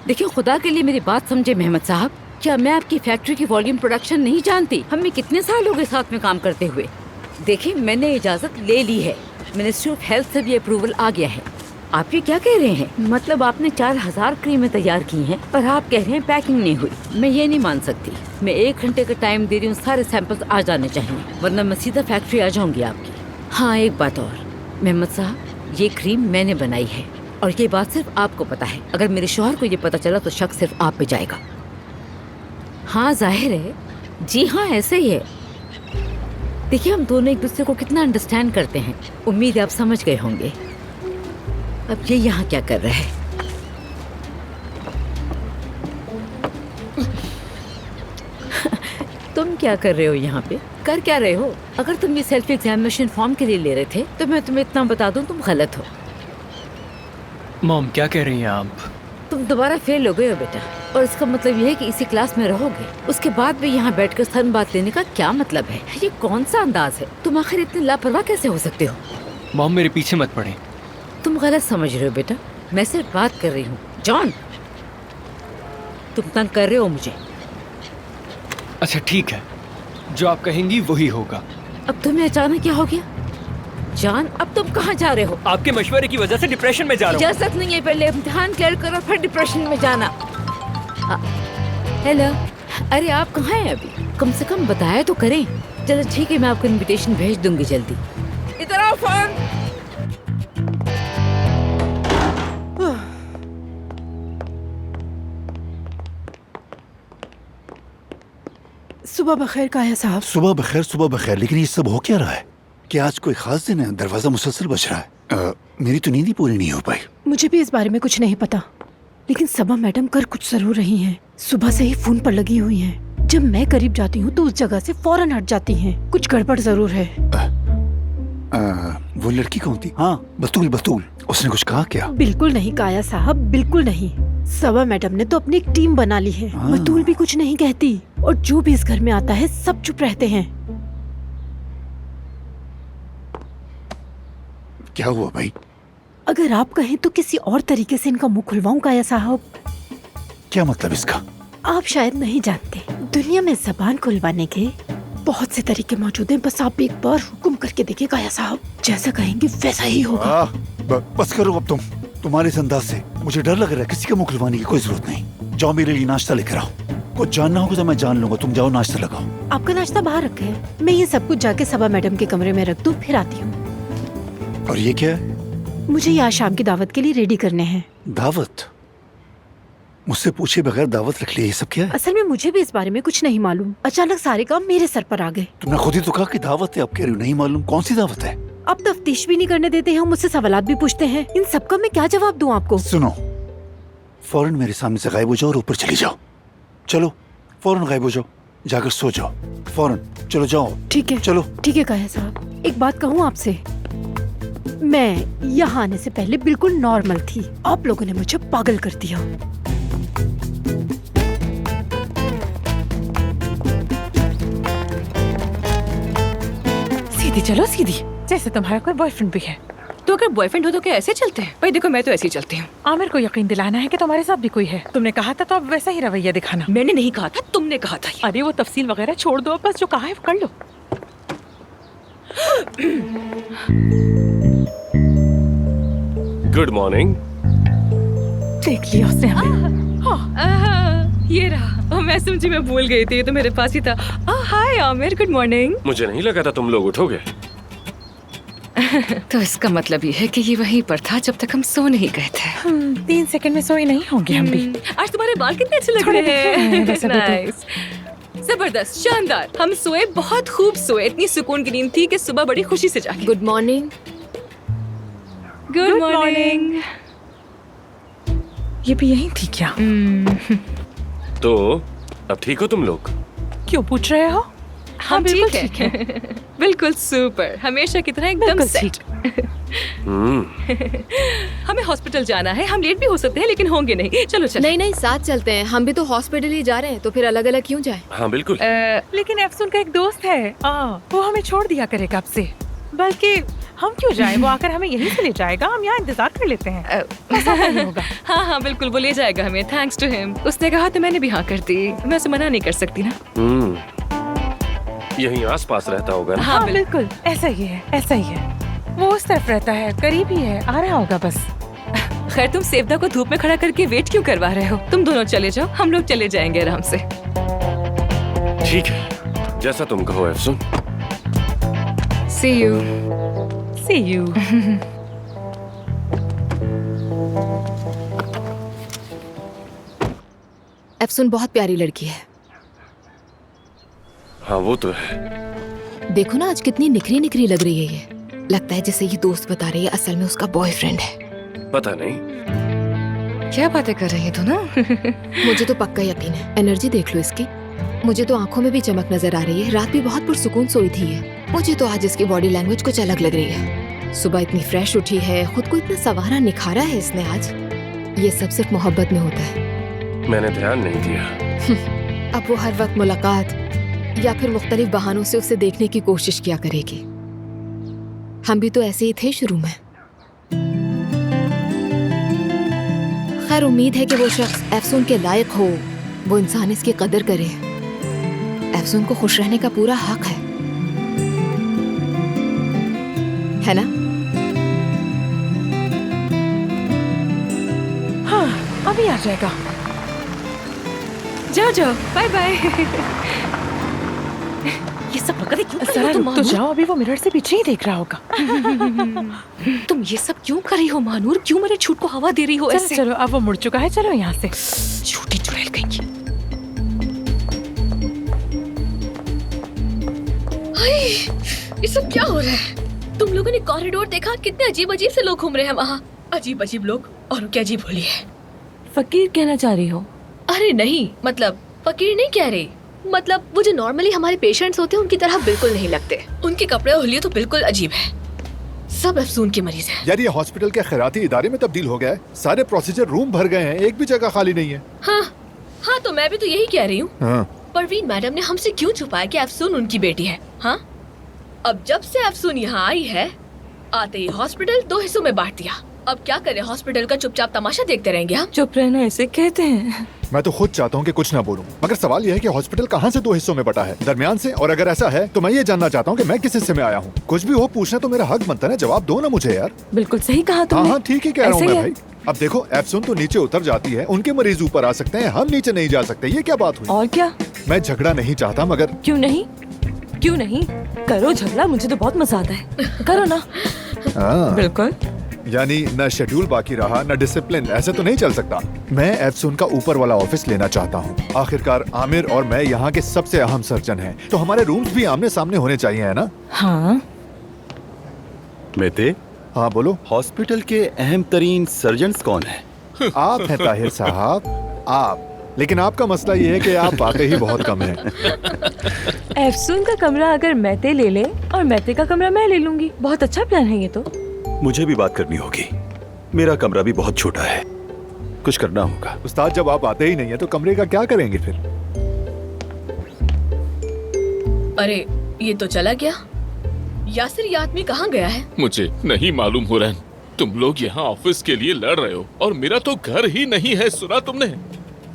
देखिए खुदा के लिए मेरी बात समझे मेहमद साहब, क्या मैं आपकी फैक्ट्री की वॉल्यूम प्रोडक्शन नहीं जानती? हमें कितने साल हो गए साथ में काम करते हुए। देखिए मैंने इजाजत ले ली है, मिनिस्ट्री ऑफ हेल्थ से भी अप्रूवल आ गया है। आप ये क्या कह रहे हैं? मतलब आपने 4000 क्रीमें तैयार की हैं और आप कह रहे हैं पैकिंग नहीं हुई? मैं ये नहीं मान सकती। मैं 1 घंटे का टाइम दे रही हूँ, सारे सैंपल्स आ जाने चाहिए वरना मैं सीधा फैक्ट्री आ जाऊंगी आपकी। हाँ एक बात और मेहमद साहब, ये क्रीम मैंने बनाई है और ये बात सिर्फ आपको पता है। अगर मेरे शौहर को ये पता चला तो शक सिर्फ आप पे जाएगा। हाँ जाहिर है, जी हाँ ऐसे ही है। देखिए हम दोनों एक दूसरे को कितना अंडरस्टैंड करते हैं, उम्मीद है आप समझ गए होंगे। अब ये यहाँ क्या कर रहे हैं? तुम क्या कर रहे हो यहाँ पे? कर क्या रहे हो? अगर तुम ये सेल्फ एग्जामिनेशन फॉर्म के लिए ले रहे थे तो मैं तुम्हें इतना बता दूं, तुम गलत हो। मॉम क्या कह रही हैं आप? तुम दोबारा फेल हो गए हो बेटा, और इसका मतलब ये है कि इसी क्लास में रहोगे। उसके बाद भी यहाँ बैठकर सन बात लेने का क्या मतलब है? ये कौन सा अंदाज है? तुम आखिर इतने लापरवाह कैसे हो सकते हो? मॉम मेरे पीछे मत पड़े। तुम गलत समझ रहे हो बेटा, मैं सिर्फ बात कर रही हूँ। जॉन तुम तंग कर रहे हो मुझे। अच्छा ठीक है, जो आप कहेंगी वही होगा। अब तुम्हें अचानक क्या हो गया? जान अब तुम कहाँ जा रहे हो? आपके मशवरे की वजह से डिप्रेशन में जा रहा हूँ। इजाजत नहीं है, पहले इम्तिहान क्लियर करो फिर डिप्रेशन में जाना। हेलो, अरे आप कहाँ हैं अभी? कम से कम बताया तो करें। चलो ठीक है, मैं आपको इनविटेशन भेज दूंगी जल्दी। इधर आओ फोन। सुबह बखैर काया साहब। सुबह बखैर, लेकिन ये सब हो क्या रहा है? क्या आज कोई खास दिन है? दरवाजा मुसलसल बज रहा है। मेरी तो नींद ही पूरी नहीं हो पाई। मुझे भी इस बारे में कुछ नहीं पता, लेकिन सबा मैडम कर कुछ जरूर रही हैं। सुबह से ही फोन पर लगी हुई हैं। जब मैं करीब जाती हूँ तो उस जगह से फौरन हट जाती हैं। कुछ गड़बड़ जरूर है। वो लड़की कौन थी? हाँ बतूल, उसने कुछ कहा क्या? बिल्कुल नहीं काया साहब, बिल्कुल नहीं। सबा मैडम ने तो अपनी एक टीम बना ली है। बतूल भी कुछ नहीं कहती और जो भी इस घर में आता है सब चुप रहते हैं। क्या हुआ भाई? अगर आप कहें तो किसी और तरीके से इनका मुंह खुलवाऊं काया साहब। क्या मतलब इसका? आप शायद नहीं जानते, दुनिया में जबान खुलवाने के बहुत से तरीके मौजूद हैं। बस आप एक बार हुक्म करके देखिए काया साहब, जैसा कहेंगे वैसा ही होगा। बस करो अब तुम्हारे इस अंदाज से मुझे डर लग रहा है। किसी का मुंह खुलवाने की कोई जरूरत नहीं। जाओ मेरे लिए नाश्ता लेकर आओ। कुछ जानना होगा तो मैं जान लूंगा। तुम जाओ नाश्ता लगाओ। आपका नाश्ता बाहर रखा है, मैं ये सब कुछ जाके सबा मैडम के कमरे में रख दूं, फिर आती हूँ। और ये क्या है? मुझे यहाँ शाम की दावत के लिए रेडी करने हैं। दावत? मुझसे पूछे बगैर दावत रख ली? ये सब क्या है? असल में मुझे भी इस बारे में कुछ नहीं मालूम। अचानक सारे काम मेरे सर पर आ गए। तुमने खुद ही तो कहा कि दावत है, अब कह रही हो नहीं मालूम। कौन सी दावत है? अब तफ्तीश भी नहीं करने देते हैं, मुझसे सवालात भी पूछते हैं। इन सब का मैं क्या जवाब दूं आपको? सुनो, फौरन मेरे सामने से गायब हो जाओ और ऊपर चली जाओ। चलो फौरन गायब हो जाओ, जाकर सो जाओ फौरन। चलो जाओ। ठीक है चलो। ठीक है काया साहब, एक बात कहूँ आपसे, मैं यहाँ आने से पहले बिल्कुल नॉर्मल थी। आप लोगों ने मुझे पागल कर दिया। सीधी चलो, सीधी, जैसे तुम्हारा कोई बॉयफ्रेंड भी है। तो अगर बॉयफ्रेंड हो तो क्या ऐसे चलते हैं? भाई देखो मैं तो ऐसे ही चलती हूँ। आमिर को यकीन दिलाना है कि तुम्हारे साथ भी कोई है। तुमने कहा था तो अब वैसा ही रवैया दिखाना। मैंने नहीं कहा था, तुमने कहा था। अरे वो तफसील वगैरह छोड़ दो, बस जो कहा है वो कर लो। Good morning. देख लिया उसने हमें। ये रहा। मैं समझी मैं भूल गई थी, ये तो मेरे पास ही था। हाय आमिर, गुड मॉर्निंग। मुझे नहीं लगा था तुम लोग उठोगे। तो इसका मतलब ये है कि ये वहीं पर था जब तक हम सो नहीं गए थे। 3 सेकंड में सोए नहीं होंगे हम भी। आज तुम्हारे बाल कितने अच्छे लग रहे हैं। नाइस, जबरदस्त, शानदार। हम सोए, बहुत खूब सोए। इतनी सुकून की नींद थी कि सुबह बड़ी खुशी से जागी। Good morning. Good morning. ये भी यही थी क्या? तो अब ठीक हो तुम लोग? क्यों पूछ रहे हो? हम ठीक है। बिल्कुल सुपर, हमेशा की तरह एकदम सेट। हमें हॉस्पिटल जाना है। हम लेट भी हो सकते हैं लेकिन होंगे नहीं। चलो चलो। नहीं, साथ चलते हैं। हम भी तो हॉस्पिटल ही जा रहे हैं, तो फिर अलग अलग क्यों जाएं? हाँ बिल्कुल। लेकिन एफसून का एक दोस्त है, वो हमें छोड़ दिया करेगा अब से। बल्कि हम क्यों जाएं? वो आकर हमें यहीं से ले जाएगा। हम यहाँ इंतजार कर लेते हैं। ऐसा नहीं होगा। हाँ बिल्कुल, वो ले जाएगा हमें। Thanks to him. उसने कहा तो मैंने भी हाँ कर दी। मैं उसे मना नहीं कर सकती ना। यहीं आसपास रहता होगा ना? हाँ बिल्कुल, ऐसा ही है, ऐसा ही है। वो उस तरफ रहता है, करीब ही है, आ रहा होगा बस। खैर, तुम सेवदा को धूप में खड़ा करके वेट क्यों करवा रहे हो? तुम दोनों चले जाओ, हम लोग चले जाएंगे आराम से। ठीक है, जैसा तुम कहो एफसून। See you. See you. एफसून बहुत प्यारी लड़की है। हाँ वो तो है। देखो ना आज कितनी निखरी निखरी लग रही है ये। लगता है जैसे ये दोस्त बता रही है, असल में उसका बॉयफ्रेंड है। पता नहीं क्या बातें कर रही है तू ना। मुझे तो पक्का यकीन है। एनर्जी देख लो इसकी। मुझे तो आंखों में भी चमक नजर आ रही है। रात भी बहुत पुरसुकून सोई थी ये। मुझे तो आज इसकी बॉडी लैंग्वेज कुछ अलग लग रही है। सुबह इतनी फ्रेश उठी है, खुद को इतना संवारा निखारा है इसने आज। ये सब सिर्फ मोहब्बत में होता है। मैंने ध्यान नहीं दिया। अब वो हर वक्त मुलाकात या फिर मुख्तलिफ बहानों से उसे देखने की कोशिश किया करेगी। हम भी तो ऐसे ही थे शुरू में। खैर उम्मीद है कि वो शख्स एफसून के लायक हो, वो इंसान इसकी कदर करे। एफसून को खुश रहने का पूरा हक है ना? हाँ, अभी आ जाएगा। जाओ जाओ, बाय बाय। ये सब पकड़े क्यों कर रही हो तुम? तो जाओ, अभी वो मिरर से पीछे ही देख रहा होगा। तुम ये सब क्यों कर रही हो मानूर? क्यों मेरे झूठ को हवा दे रही हो ऐसे? चलो अब वो मुड़ चुका है, चलो यहाँ से। झूठी चुड़ैल कहीं। ये सब क्या हो रहा है? तुम लोगों ने कॉरिडोर देखा? कितने अजीब अजीब से लोग घूम रहे हैं वहाँ। अजीब अजीब लोग। और क्या अजीब बोली है? फकीर कहना चाह रही हो? अरे नहीं, मतलब फकीर नहीं कह रही। मतलब वो जो नॉर्मली हमारे पेशेंट्स होते हैं उनकी तरह बिल्कुल नहीं लगते। उनके कपड़े और हुलिये तो बिल्कुल अजीब है। सब एफसून के मरीज हैं। यार ये हॉस्पिटल के खैराती इदारे में तब्दील हो गया है। सारे प्रोसीजर रूम भर गए हैं, एक भी जगह खाली नहीं है। हाँ तो मैं भी तो यही कह रही हूँ। परवीन मैडम ने हमसे क्यों छुपाया कि एफसून उनकी बेटी है? हाँ, अब जब से एफसून यहाँ आई है, आते ही हॉस्पिटल 2 हिस्सों में बांट दिया। अब क्या करें? हॉस्पिटल का चुपचाप तमाशा देखते रहेंगे हम? चुप रहना ऐसे कहते हैं। मैं तो खुद चाहता हूँ कि कुछ ना बोलूं, मगर सवाल यह है कि हॉस्पिटल कहाँ से 2 हिस्सों में बटा है, दरमियान से? और अगर ऐसा है तो मैं ये जानना चाहता हूँ कि मैं किस हिस्से में आया हूँ। कुछ भी हो, पूछना तो मेरा हक बनता है। जवाब दो ना मुझे यार। बिल्कुल सही कहा तुमने। हाँ ठीक ही कह रहा हूँ मैं भाई। अब देखो एफसून तो नीचे उतर जाती है, उनके मरीज ऊपर आ सकते हैं, हम नीचे नहीं जा सकते। ये क्या बात हुई? और क्या? मैं झगड़ा नहीं चाहता, मगर क्यों नहीं? क्यों नहीं? करो झगड़ा, मुझे तो बहुत मजा आता है। करो ना। बिल्कुल। यानी न शेड्यूल बाकी रहा न डिसिप्लिन। ऐसे तो नहीं चल सकता। मैं एफसून का ऊपर वाला ऑफिस लेना चाहता हूँ। आखिरकार आमिर और मैं यहाँ के सबसे अहम सर्जन हैं, तो हमारे रूम्स भी आमने सामने होने चाहिए, है ना? हाँ। मेते। हाँ बोलो। हॉस्पिटल के अहम तरीन सर्जन्स कौन है? आप हैं ताहिर साहब, आप। लेकिन आपका मसला ये है कि आप आते ही बहुत कम हैं। एफसून का कमरा अगर मैते ले ले और मैते का कमरा मैं ले लूंगी। बहुत अच्छा प्लान है ये तो। मुझे भी बात करनी होगी। मेरा कमरा भी बहुत छोटा है, कुछ करना होगा। उस्ताद जब आप आते ही नहीं है तो कमरे का क्या करेंगे फिर? अरे ये तो चला गया। यासिर, ये आदमी कहाँ गया है? मुझे नहीं मालूम हो रहा। तुम लोग यहाँ ऑफिस के लिए लड़ रहे हो और मेरा तो घर ही नहीं है, सुना तुमने?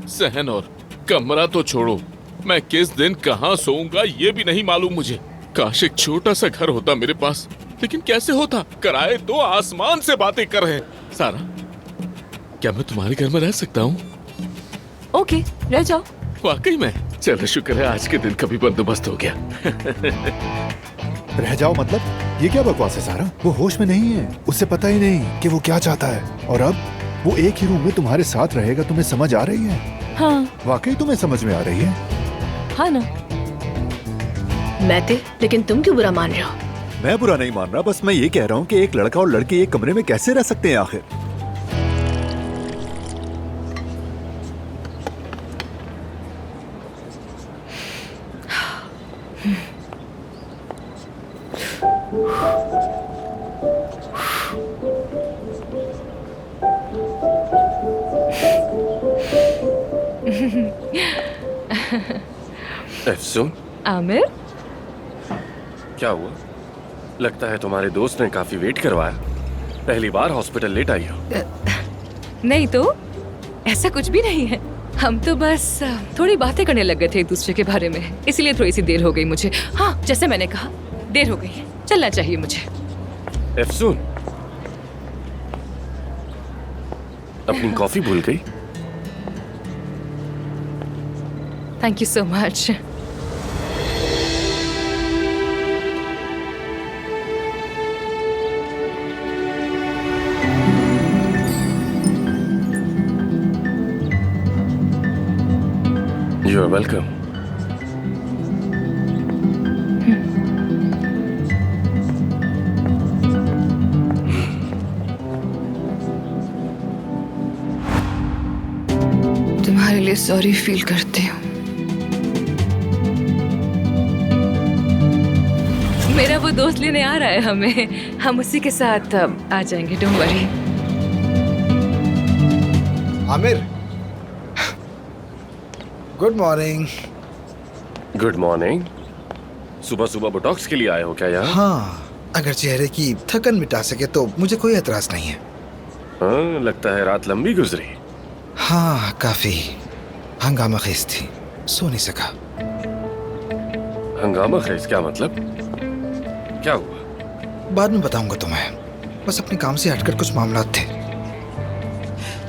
सहन और कमरा तो छोड़ो, मैं किस दिन कहाँ सोऊंगा ये भी नहीं मालूम मुझे। काश एक छोटा सा घर होता मेरे पास, लेकिन कैसे होता? किराए तो आसमान से बातें कर रहे हैं। सारा, क्या मैं तुम्हारे घर में रह सकता हूँ? ओके, रह जाओ। वाकई में? चलो शुक्र है आज के दिन कभी बंदोबस्त हो गया। रह जाओ मतलब? ये क्या बकवास है सारा? वो होश में नहीं है, उसे पता ही नहीं कि वो क्या चाहता है। और अब वो एक ही रूम में तुम्हारे साथ रहेगा। तुम्हें समझ आ रही है? हाँ। वाकई तुम्हें समझ में आ रही है? हाँ ना। मैते, लेकिन तुम क्यों बुरा मान रहे हो? मैं बुरा नहीं मान रहा, बस मैं ये कह रहा हूँ कि एक लड़का और लड़की एक कमरे में कैसे रह सकते हैं आखिर? एफसून, आमिर, क्या हुआ? लगता है तुम्हारे दोस्त ने काफी वेट करवाया। पहली बार हॉस्पिटल लेट आई हो। नहीं तो ऐसा कुछ भी नहीं है। हम तो बस थोड़ी बातें करने लग गए थे एक दूसरे के बारे में, इसलिए थोड़ी सी देर हो गई मुझे। हाँ, जैसे मैंने कहा, देर हो गई है, चलना चाहिए मुझे। एफसून, अपनी कॉफी भूल गई? Thank you so much. You are welcome. तुम्हारे लिए सॉरी फील करती हूँ। मेरा वो दोस्त लेने आ रहा है हमें, हम उसी के साथ आ जाएंगे, don't worry. Aamir, good morning. Good morning. सुबह सुबह बोटॉक्स के लिए आए हो क्या यहाँ? हाँ, अगर चेहरे की थकन मिटा सके तो मुझे कोई एतराज नहीं है। हाँ, लगता है रात लंबी गुजरी। हाँ, काफी हंगामा खेज थी, सो नहीं सका। हंगामा खेज क्या मतलब? क्या हुआ? बाद में बताऊंगा तुम्हें, बस अपने काम से हटकर कुछ मामला थे।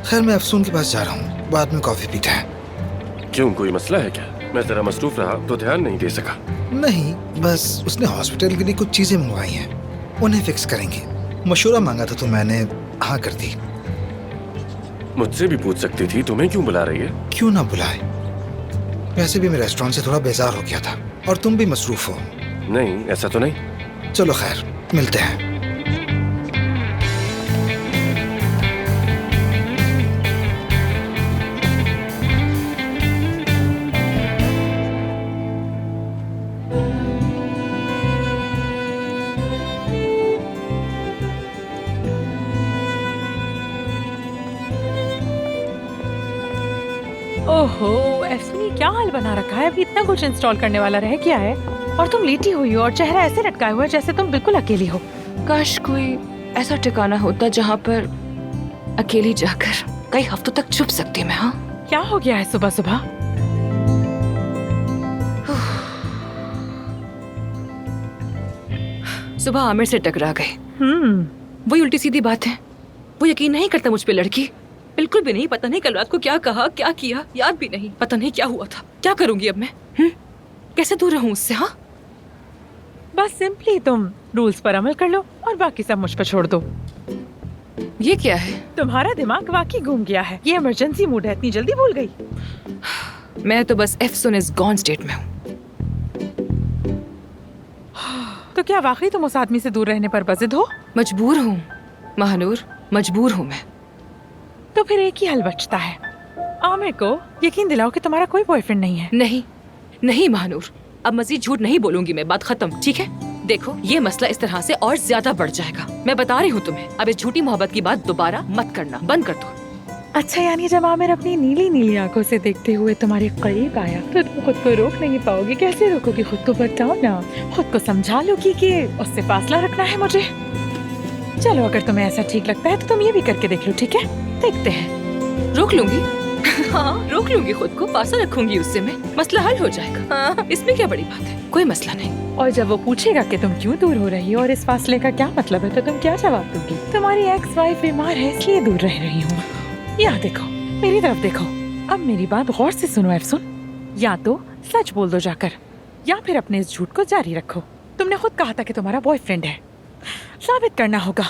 खैर, मैं अफसून के पास जा रहा हूँ, बाद में कॉफी पीते हैं। क्यों, कोई मसला है क्या? मैं जरा मसरूफ रहा तो ध्यान नहीं दे सका। नहीं, बस उसने हॉस्पिटल के लिए कुछ चीजें मंगवाई हैं, उन्हें फिक्स करेंगे। मशूरा मांगा था तो मैंने हाँ कर दी। मुझसे भी पूछ सकती थी, तुम्हें क्यों बुला रही है? क्यों ना बुलाए, वैसे भी मैं रेस्टोरेंट से थोड़ा बेजार हो गया था और तुम भी मसरूफ हो। नहीं, ऐसा तो नहीं। चलो खैर, मिलते हैं। ओहो, एफसून ये क्या हाल बना रखा है? अभी इतना कुछ इंस्टॉल करने वाला रह गया है और तुम लेटी हुई हो और चेहरा ऐसे लटकाया हुआ है जैसे तुम बिल्कुल अकेली हो। काश कोई ऐसा ठिकाना होता जहाँ पर अकेली जाकर कई हफ्तों तक छुप सकती मैं। हाँ, क्या हो गया है सुबह सुबह? सुबह आमिर से टकरा गई। वही उल्टी सीधी बात है। वो यकीन नहीं करता मुझ पे, लड़की बिल्कुल भी नहीं। पता नहीं कल रात को क्या कहा, क्या किया, याद भी नहीं। पता नहीं क्या हुआ था। क्या करूंगी अब मैं? कैसे दूर रहूं उससे? हाँ, बस सिंपली तुम रूल्स पर अमल कर लो और बाकी सब मुझ पर छोड़ दो। ये क्या है? तुम्हारा दिमाग वाकई घूम गया है। ये इमरजेंसी मूड है, इतनी जल्दी भूल गई? मैं तो बस एफसून इज गॉन स्टेट में हूँ। तो क्या वाकई तुम उस आदमी से दूर रहने पर बजिद हो? मजबूर हूँ महानूर, मजबूर हूँ मैं। तो फिर एक ही हल बचता है, आमिर को यकीन दिलाओ कि तुम्हारा कोई बॉयफ्रेंड नहीं है। नहीं नहीं महानूर, अब मजीद झूठ नहीं बोलूंगी मैं, बात खत्म, ठीक है? देखो, ये मसला इस तरह से और ज्यादा बढ़ जाएगा। मैं बता रही हूँ तुम्हें, अब इस झूठी मोहब्बत की बात दोबारा मत करना, बंद कर दो। अच्छा, यानी जब आमिर अपनी नीली नीली आंखों से देखते हुए तुम्हारे करीब आया तो तुम खुद को रोक नहीं पाओगी? कैसे रोकोगी खुद को? बताओ ना। खुद को समझा लो कि उससे फासला रखना है मुझे। चलो, अगर तुम्हें ऐसा ठीक लगता है तो तुम ये भी करके देख लो, ठीक है? देखते हैं। रोक लूंगी। हाँ, रोक लूंगी खुद को, फासला रखूंगी उससे मैं, मसला हल हो जाएगा। हाँ, इसमें क्या बड़ी बात है, कोई मसला नहीं। और जब वो पूछेगा कि तुम क्यों दूर हो रही हो और इस फासले का क्या मतलब है, तो तुम क्या जवाब दोगी? तुम्हारी एक्स वाइफ बीमार है इसलिए दूर रह रही हूँ। यहाँ देखो, मेरी तरफ देखो। अब मेरी बात गौर से सुनो एफसून, या तो सच बोल दो जाकर, या फिर अपने इस झूठ को जारी रखो। तुमने खुद कहा था कि तुम्हारा बॉयफ्रेंड है, साबित करना होगा।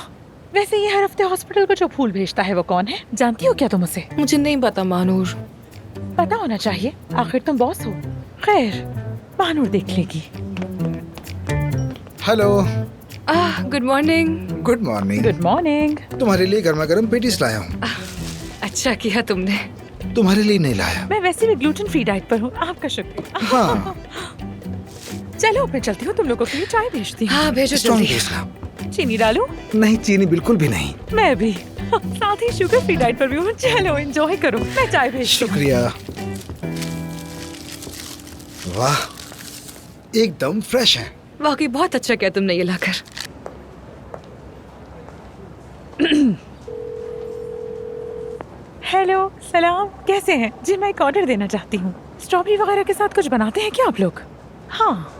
वैसे ये हर हफ्ते हॉस्पिटल को जो फूल भेजता है वो कौन है, जानती हो क्या तुम उसे? मुझे नहीं पता महानूर। पता होना चाहिए, आखिर तुम बॉस हो। खैर, महानूर देख लेगी। Hello. Good morning. Good morning. Good morning. तुम्हारे लिए गर्मा गर्म पेटीज लाया हूँ। अच्छा किया तुमने। तुम्हारे लिए नहीं लाया। मैं वैसे भी ग्लूटेन फ्री डाइट पर हूँ, आपका शुक्रिया। हाँ। चलो मैं चलती हूँ, तुम लोगों के लिए चाय भेजती हूँ। हाँ भेजो स्ट्रॉन्ग जल्दी। भेजना। चीनी डालूं? नहीं, चीनी बिल्कुल भी नहीं। मैं भी साथ ही शुगर फ्री डाइट पर भी हूँ। चलो एंजॉय करो, मैं चाय भेजती हूँ। शुक्रिया। वाह, एकदम फ्रेश है। वाकई बहुत अच्छा किया तुमने ये लाकर। हेलो, सलाम, कैसे हैं जी? मैं एक ऑर्डर देना चाहती हूँ। स्ट्रॉबेरी वगैरह के साथ कुछ बनाते हैं क्या आप लोग? हाँ,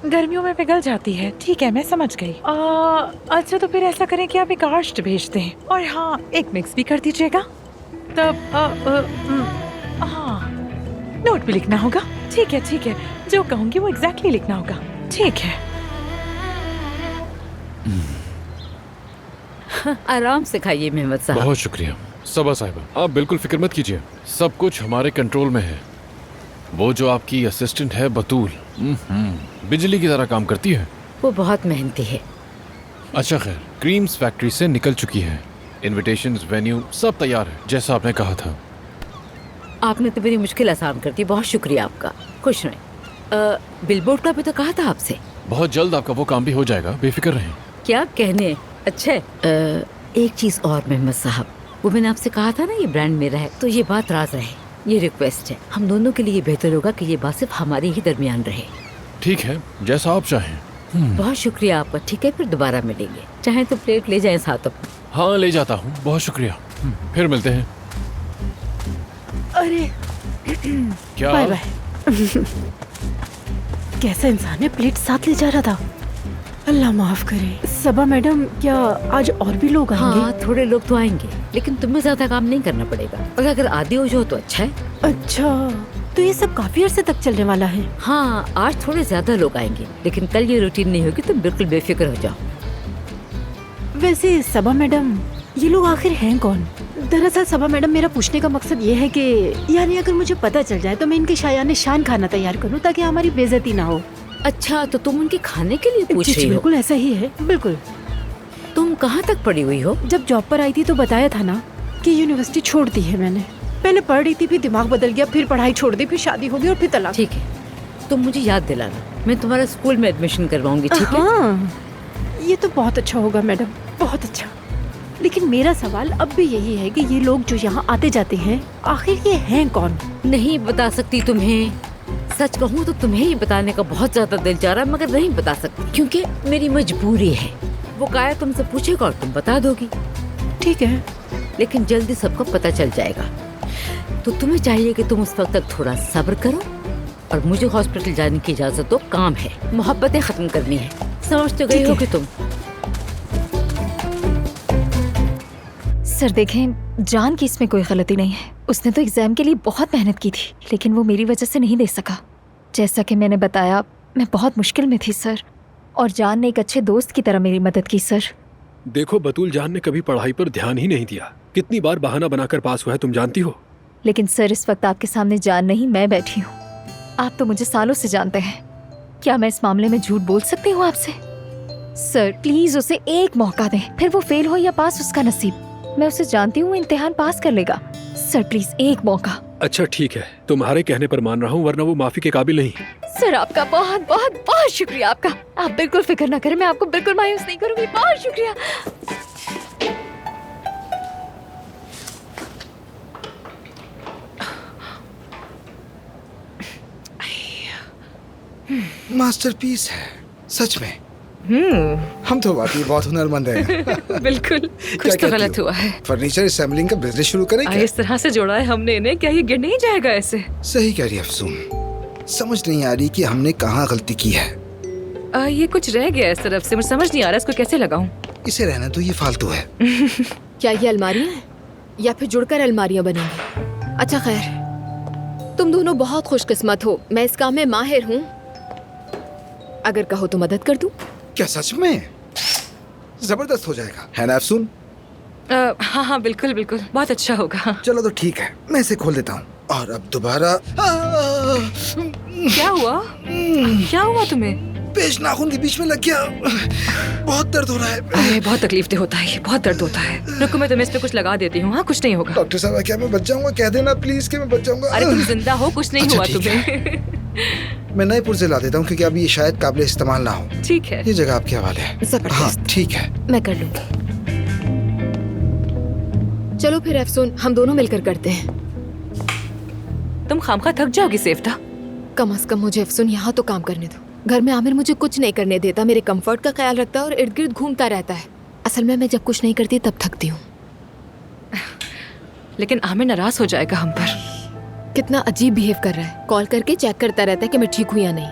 गर्मियों में पिघल जाती है। ठीक है, मैं समझ गई। अच्छा तो फिर ऐसा करें कि आप एक आर्स्ट भेज दें, और हाँ एक मिक्स भी कर दीजिएगा। तब हाँ, नोट भी लिखना होगा। ठीक है ठीक है, जो कहूँगी वो एग्जैक्टली लिखना होगा। ठीक है। आराम से खाइए मेहमद साहब। बहुत शुक्रिया सबा साहिबा, आप बिल्कुल फिक्र मत कीजिए, सब कुछ हमारे कंट्रोल में है। वो जो आपकी असिस्टेंट है बतूल, बिजली की तरह काम करती है। वो बहुत मेहनती है। अच्छा खैर, क्रीम्स फैक्ट्री से निकल चुकी है, इनविटेशंस, वेन्यू सब तैयार है जैसा आपने कहा था। आपने तो मेरी मुश्किल आसान कर दी, बहुत शुक्रिया आपका। खुश रहें। बिलबोर्ड का भी तो कहा था आपसे। बहुत जल्द आपका वो काम भी हो जाएगा, बेफिक्र रहें। क्या कहने। अच्छा एक चीज और मेहमद साहब, वो मैंने आपसे कहा था ना ये ब्रांड मेरा है, तो ये बात राज रहे, ये रिक्वेस्ट है। हम दोनों के लिए बेहतर होगा कि ये बात सिर्फ हमारे ही दरमियान रहे। ठीक है, जैसा आप चाहें। बहुत शुक्रिया आपका। ठीक है, फिर दोबारा मिलेंगे। चाहे तो प्लेट ले जाएं साथ अपने। हाँ ले जाता हूँ, बहुत शुक्रिया। फिर मिलते हैं। अरे क्या? Bye bye. कैसा इंसान है, प्लेट साथ ले जा रहा था। अल्लाह माफ करे। सबा मैडम, क्या आज और भी लोग आएंगे? हाँ, थोड़े लोग तो आएंगे, लेकिन तुम्हें ज्यादा काम नहीं करना पड़ेगा, और अगर आदि हो जाओ तो अच्छा है। अच्छा, तो ये सब काफी अरसे तक चलने वाला है? हाँ, आज थोड़े ज्यादा लोग आएंगे, लेकिन कल ये रूटीन नहीं होगी, तुम बिल्कुल बेफिक्र हो जाओ। वैसे सबा मैडम, ये लोग आखिर हैं कौन? दरअसल सबा मैडम, मेरा पूछने का मकसद ये है कि यानी अगर मुझे पता चल जाए तो मैं इनके शायाने शान खाना तैयार करूं, ताकि हमारी बेइज्जती ना हो। अच्छा, तो तुम उनके खाने के लिए पूछ रही हो? बिल्कुल ऐसा ही है, बिल्कुल। तुम कहाँ तक पढ़ी हुई हो? जब जॉब पर आई थी तो बताया था ना कि यूनिवर्सिटी छोड़ दी है मैंने। पहले पढ़ रही थी, फिर दिमाग बदल गया, फिर पढ़ाई छोड़ दी, फिर शादी हो गई और फिर तलाक। ठीक है, तुम मुझे याद दिलाना, मैं तुम्हारा स्कूल में एडमिशन करवाऊंगी। ठीक है? हाँ, ये तो बहुत अच्छा होगा मैडम, बहुत अच्छा। लेकिन मेरा सवाल अब भी यही है कि ये लोग जो यहाँ आते जाते हैं, आखिर ये हैं कौन? नहीं बता सकती तुम्हें। सच कहूँ तो तुम्हें ही बताने का बहुत ज्यादा दिल चाह रहा है, मगर नहीं बता सकती क्योंकि मेरी मजबूरी है। वो काया तुमसे पूछेगा और तुम बता दोगी। ठीक है, लेकिन जल्दी सबको पता चल जाएगा, तो तुम्हें चाहिए कि तुम उस वक्त तक थोड़ा सब्र करो, और मुझे हॉस्पिटल जाने की इजाजत दो। काम है, मोहब्बतें खत्म करनी है। समझ तो गई हो कि तुम? सर देखें, जान की इसमें कोई गलती नहीं है। उसने तो एग्जाम के लिए बहुत मेहनत की थी, लेकिन वो मेरी वजह से नहीं दे सका। जैसा कि मैंने बताया, मैं बहुत मुश्किल में थी सर, और जान ने एक अच्छे दोस्त की तरह मेरी मदद की सर। देखो बतूल जान ने कभी पढ़ाई पर ध्यान ही नहीं दिया, कितनी बार बहाना बनाकर पास हुआ है तुम जानती हो। लेकिन सर, इस वक्त आपके सामने जान नहीं, मैं बैठी हूँ। आप तो मुझे सालों से जानते हैं। क्या मैं इस मामले में झूठ बोल सकती हूँ आपसे? सर प्लीज उसे एक मौका दें, फिर वो फेल हो या पास, उसका नसीब। मैं उसे जानती हूँ, इम्तिहान पास कर लेगा। सर प्लीज एक मौका। अच्छा ठीक है, तुम्हारे कहने पर मान रहा हूँ, वरना वो माफी के काबिल नहीं। सर आपका बहुत बहुत बहुत शुक्रिया। आपका, आप बिल्कुल फिक्र ना करें, मैं आपको बिल्कुल मायूस नहीं करूंगी। बहुत शुक्रिया। मास्टरपीस है सच में। हम तो वाकई बहुत हुनरमंद हैं। बिल्कुल, कुछ तो गलत हुआ है। फर्नीचर असेंबलिंग का बिजनेस शुरू करें क्या? इस तरह से जोड़ा है हमने इन्हें, क्या ये गिर नहीं जाएगा ऐसे? सही कह रही अफसून, समझ नहीं आ रही कि हमने कहाँ गलती की है। ये कुछ रह गया इस तरफ से, मुझे समझ नहीं आ रहा इसको कैसे लगाऊं। इसे रहना तो, ये फालतू है। क्या ये अलमारियाँ हैं या फिर जुड़कर अलमारियाँ बनेंगी? अच्छा खैर, तुम दोनों बहुत खुशकिस्मत हो, मैं इस काम में माहिर हूँ। अगर कहो तो मदद कर दूं। क्या सच में? जबरदस्त हो जाएगा, है ना अफसून? हाँ हाँ बिल्कुल बिल्कुल, बहुत अच्छा होगा। चलो तो ठीक है, मैं इसे खोल देता हूँ। और अब दोबारा क्या हुआ? क्या हुआ तुम्हें? पेश नाखून के बीच में लग गया, बहुत दर्द हो रहा है। अरे बहुत तकलीफ होता है, बहुत दर्द होता है। रुको मैं तुम्हें इस पे कुछ लगा देती हूँ। हाँ कुछ नहीं होगा। डॉक्टर साहब क्या मैं बच जाऊंगा? कह देना प्लीज कि मैं बच जाऊंगा। अरे तुम जिंदा हो, कुछ नहीं अच्छा, हुआ ठीक तुम्हें। मैं नए पुर्जे ला देता हूँ क्योंकि अभी ये शायद काबिल इस्तेमाल ना हो। ठीक है, ये जगह आपके हवाले है। हाँ ठीक है, मैं कर लूंगी। चलो फिर अफसून, हम दोनों मिलकर करते हैं। तुम खामखा थक जाओगी सेफ्ता। कम से कम मुझे अफसून यहाँ तो काम करने दो। घर में आमिर मुझे कुछ नहीं करने देता, मेरे कंफर्ट का ख्याल रखता है और इर्द गिर्द घूमता रहता है। असल में मैं जब कुछ नहीं करती तब थकती हूँ। लेकिन आमिर नाराज हो जाएगा हम पर। कितना अजीब बिहेव कर रहा है, कॉल करके चेक करता रहता है कि मैं ठीक हूँ या नहीं।